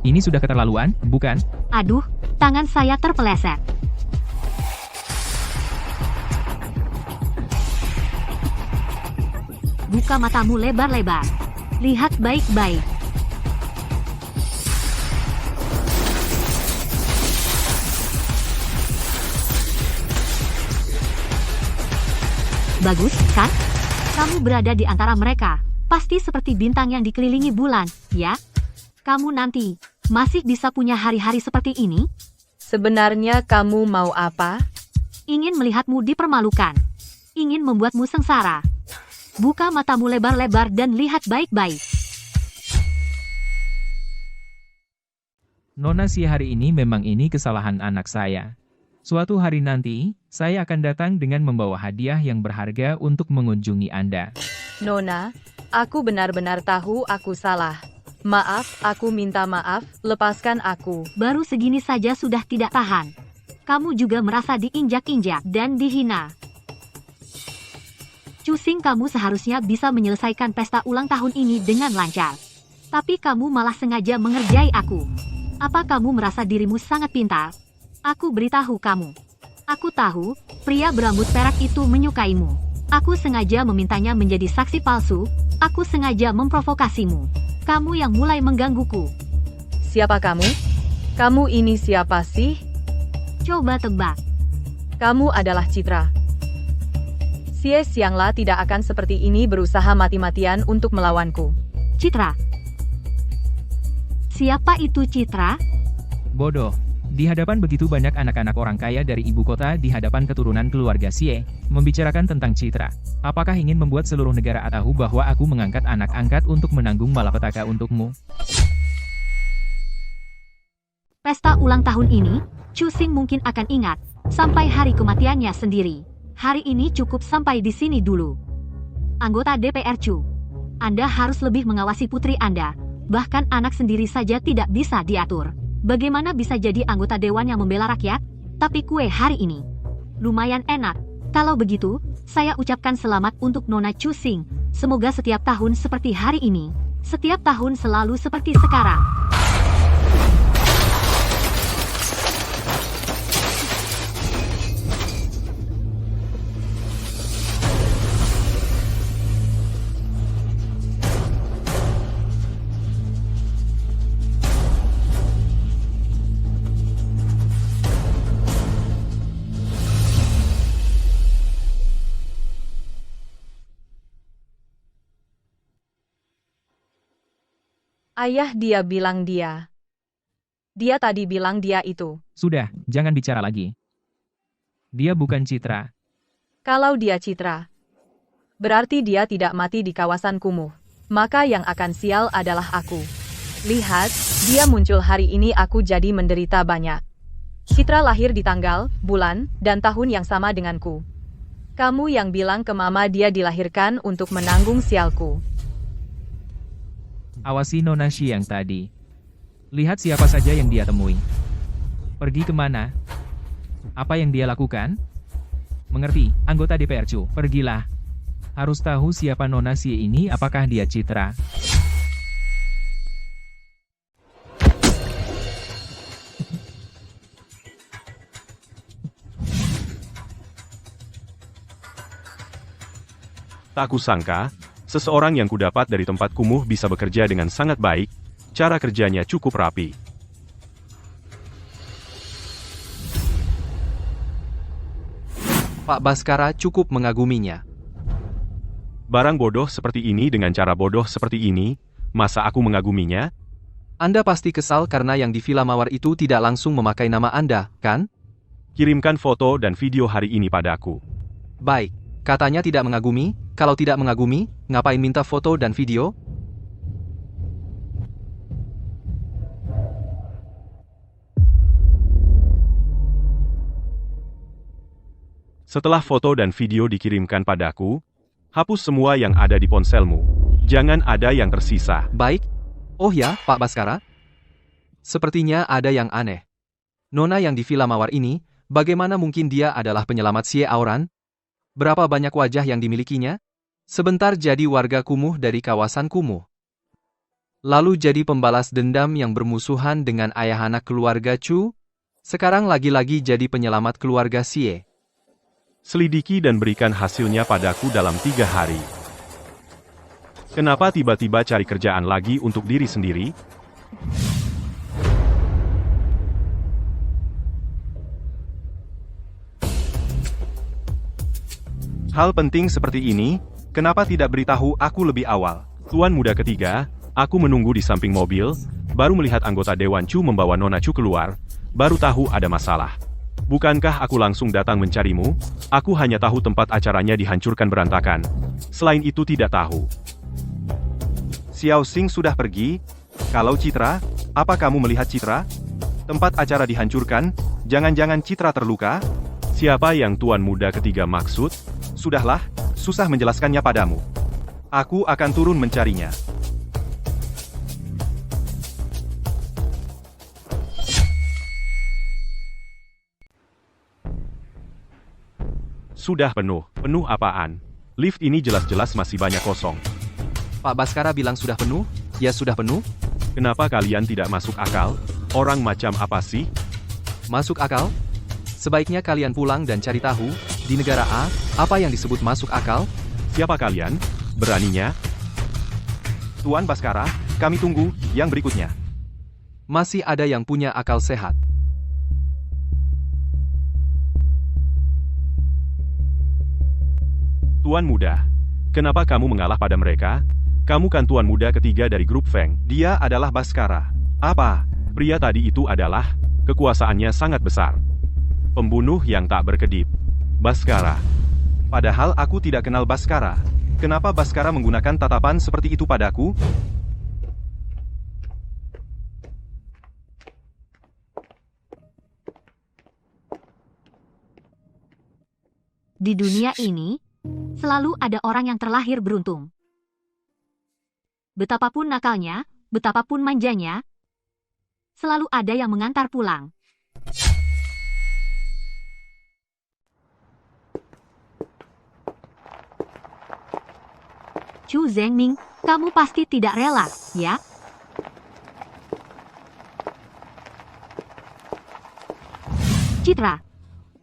Ini sudah keterlaluan, bukan? Aduh, tangan saya terpeleset. Buka matamu lebar-lebar. Lihat baik-baik. Bagus, kan? Kamu berada di antara mereka. Pasti seperti bintang yang dikelilingi bulan, ya? Kamu nanti masih bisa punya hari-hari seperti ini? sebenarnya kamu mau apa? Ingin melihatmu dipermalukan. Ingin membuatmu sengsara. Buka matamu lebar-lebar dan lihat baik-baik. Nona Xie, hari ini memang ini kesalahan anak saya. Suatu hari nanti, saya akan datang dengan membawa hadiah yang berharga untuk mengunjungi Anda. Nona, aku benar-benar tahu aku salah. Maaf, aku minta maaf, lepaskan aku. Baru segini saja sudah tidak tahan. Kamu juga merasa diinjak-injak dan dihina. Cusing, kamu seharusnya bisa menyelesaikan pesta ulang tahun ini dengan lancar. Tapi kamu malah sengaja mengerjai aku. Apa kamu merasa dirimu sangat pintar? Aku beritahu kamu. Aku tahu, pria berambut perak itu menyukaimu. Aku sengaja memintanya menjadi saksi palsu. Aku sengaja memprovokasimu. Kamu yang mulai menggangguku. Siapa kamu? Kamu ini siapa sih? Coba tebak. Kamu adalah Citra. Xie Xiangla tidak akan seperti ini berusaha mati-matian untuk melawanku. Citra. Siapa itu Citra? Bodoh. Di hadapan begitu banyak anak-anak orang kaya dari ibu kota, di hadapan keturunan keluarga Xie, membicarakan tentang Citra. Apakah ingin membuat seluruh negara tahu bahwa aku mengangkat anak angkat untuk menanggung malapetaka untukmu? Pesta ulang tahun ini, Cusing mungkin akan ingat, sampai hari kematiannya sendiri. Hari ini cukup sampai di sini dulu. Anggota DPR Chu, Anda harus lebih mengawasi putri Anda. Bahkan anak sendiri saja tidak bisa diatur. Bagaimana bisa jadi anggota dewan yang membela rakyat? Tapi kue hari ini lumayan enak. Kalau begitu, saya ucapkan selamat untuk Nona Cusing. Semoga setiap tahun seperti hari ini. Setiap tahun selalu seperti sekarang. Ayah, dia bilang dia. Dia tadi bilang dia itu. Sudah, jangan bicara lagi. Dia bukan Citra. Kalau dia Citra, berarti dia tidak mati di kawasan kumuh. Maka yang akan sial adalah aku. Lihat, dia muncul hari ini, aku jadi menderita banyak. Citra lahir di tanggal, bulan, dan tahun yang sama denganku. Kamu yang bilang ke mama dia dilahirkan untuk menanggung sialku. Awasi Nona Xie yang tadi. Lihat siapa saja yang dia temui. Pergi kemana? Apa yang dia lakukan? Mengerti, anggota DPR Chu, pergilah. Harus tahu siapa Nona Xie ini, apakah dia Citra? Tak kusangka, seseorang yang kudapat dari tempat kumuh bisa bekerja dengan sangat baik, cara kerjanya cukup rapi. Pak Baskara cukup mengaguminya. Barang bodoh seperti ini dengan cara bodoh seperti ini, masa aku mengaguminya? Anda pasti kesal karena yang di Villa Mawar itu tidak langsung memakai nama Anda, kan? Kirimkan foto dan video hari ini padaku. Baik, katanya tidak mengagumi. Kalau tidak mengagumi, ngapain minta foto dan video? Setelah foto dan video dikirimkan padaku, hapus semua yang ada di ponselmu. Jangan ada yang tersisa. Baik. Oh ya, Pak Baskara? Sepertinya ada yang aneh. Nona yang di Villa Mawar ini, bagaimana mungkin dia adalah penyelamat Xie Aoran? Berapa banyak wajah yang dimilikinya? Sebentar jadi warga kumuh dari kawasan kumuh. Lalu jadi pembalas dendam yang bermusuhan dengan ayah anak keluarga Chu. Sekarang lagi-lagi jadi penyelamat keluarga Xie. Selidiki dan berikan hasilnya padaku dalam 3 hari. Kenapa tiba-tiba cari kerjaan lagi untuk diri sendiri? Hal penting seperti ini, kenapa tidak beritahu aku lebih awal? Tuan muda ketiga, aku menunggu di samping mobil, baru melihat anggota Dewan Chu membawa Nona Chu keluar, baru tahu ada masalah. Bukankah aku langsung datang mencarimu? Aku hanya tahu tempat acaranya dihancurkan berantakan. Selain itu tidak tahu. Xiao Xing sudah pergi. Kalau Citra, apa kamu melihat Citra? Tempat acara dihancurkan, jangan-jangan Citra terluka? Siapa yang tuan muda ketiga maksud? Sudahlah, susah menjelaskannya padamu. Aku akan turun mencarinya. Sudah penuh. Penuh apaan? Lift ini jelas-jelas masih banyak kosong. Pak Baskara bilang sudah penuh? Ya sudah penuh? Kenapa kalian tidak masuk akal? Orang macam apa sih? Masuk akal? Sebaiknya kalian pulang dan cari tahu, di negara A, apa yang disebut masuk akal? Siapa kalian? Beraninya? Tuan Baskara, kami tunggu, yang berikutnya. Masih ada yang punya akal sehat. Tuan muda, kenapa kamu mengalah pada mereka? Kamu kan tuan muda ketiga dari grup Feng. Dia adalah Baskara. Apa? Pria tadi itu adalah, kekuasaannya sangat besar. Pembunuh yang tak berkedip. Baskara. Padahal aku tidak kenal Baskara. Kenapa Baskara menggunakan tatapan seperti itu padaku? Di dunia ini, selalu ada orang yang terlahir beruntung. Betapapun nakalnya, betapapun manjanya, selalu ada yang mengantar pulang. Chu Zhengming, kamu pasti tidak rela, ya? Citra,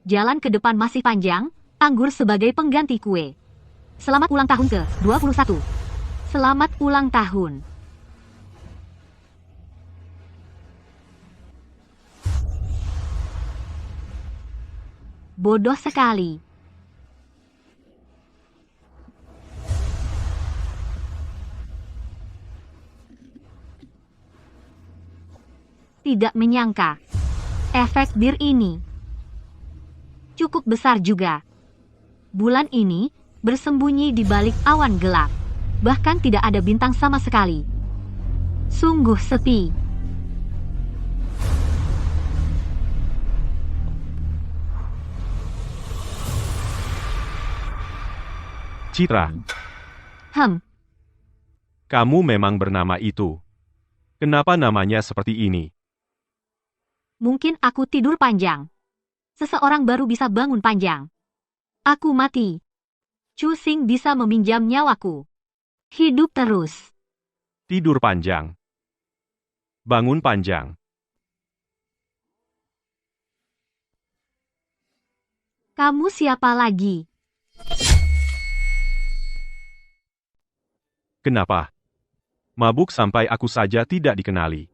jalan ke depan masih panjang, anggur sebagai pengganti kue. Selamat ulang tahun ke-21. Selamat ulang tahun. Bodoh sekali. Tidak menyangka, efek bir ini cukup besar juga. Bulan ini bersembunyi di balik awan gelap. Bahkan tidak ada bintang sama sekali. Sungguh sepi. Citra, kamu memang bernama itu. Kenapa namanya seperti ini? Mungkin aku tidur panjang. Seseorang baru bisa bangun panjang. Aku mati. Chu Xing bisa meminjam nyawaku. Hidup terus. Tidur panjang. Bangun panjang. Kamu siapa lagi? Kenapa? Mabuk sampai aku saja tidak dikenali.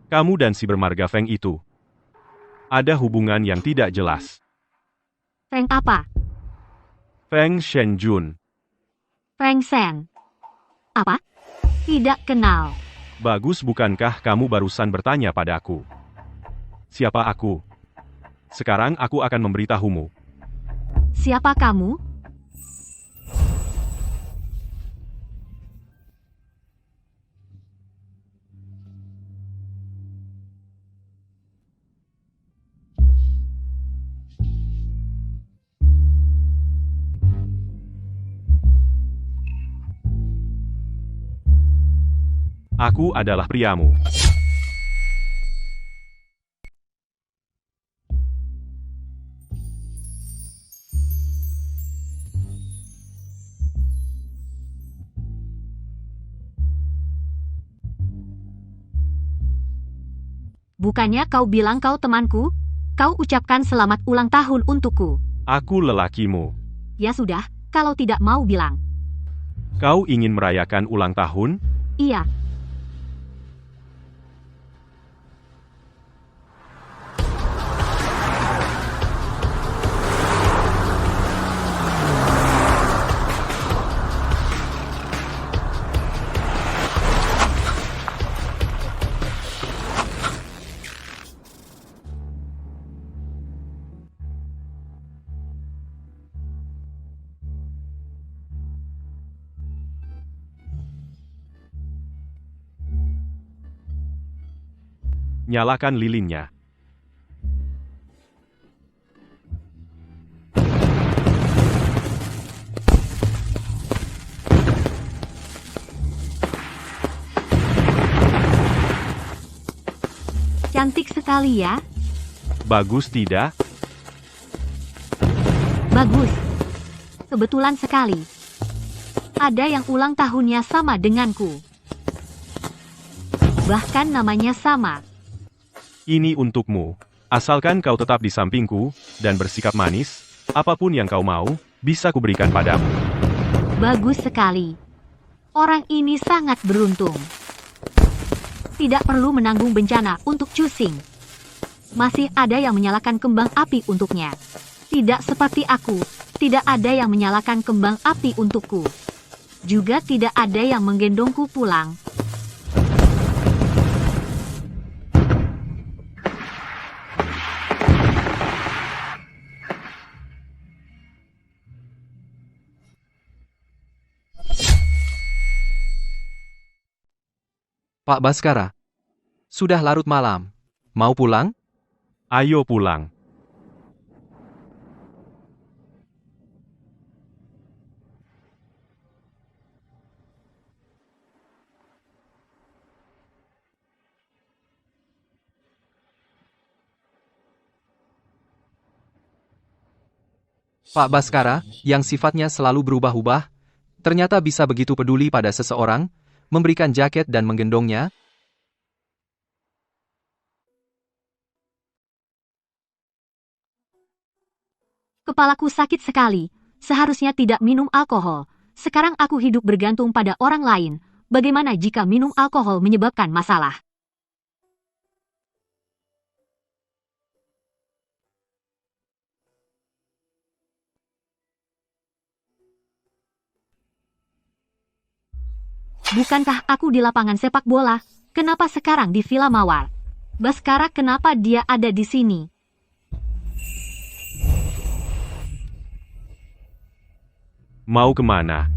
Kamu dan si bermarga Feng itu. Ada hubungan yang tidak jelas. Feng apa? Feng Shenjun. Feng Shen. Apa? Tidak kenal. Bagus, bukankah kamu barusan bertanya padaku? Siapa aku? Sekarang aku akan memberitahumu. Siapa kamu? Aku adalah priamu. Bukannya kau bilang kau temanku? Kau ucapkan selamat ulang tahun untukku. Aku lelakimu. Ya sudah, kalau tidak mau bilang. Kau ingin merayakan ulang tahun? Iya. Nyalakan lilinnya. Cantik sekali ya. Bagus tidak? Bagus. Kebetulan sekali. Ada yang ulang tahunnya sama denganku. Bahkan namanya sama. Ini untukmu. Asalkan kau tetap di sampingku, dan bersikap manis, apapun yang kau mau, bisa kuberikan padamu. Bagus sekali. Orang ini sangat beruntung. Tidak perlu menanggung bencana untuk Chu Xing. Masih ada yang menyalakan kembang api untuknya. Tidak seperti aku, tidak ada yang menyalakan kembang api untukku. Juga tidak ada yang menggendongku pulang. Pak Baskara, sudah larut malam. Mau pulang? Ayo pulang. Pak Baskara, yang sifatnya selalu berubah-ubah, ternyata bisa begitu peduli pada seseorang, memberikan jaket dan menggendongnya. Kepalaku sakit sekali. Seharusnya tidak minum alkohol. Sekarang aku hidup bergantung pada orang lain. Bagaimana jika minum alkohol menyebabkan masalah? Bukankah aku di lapangan sepak bola? Kenapa sekarang di Villa Mawar? Baskara, kenapa dia ada di sini? Mau kemana?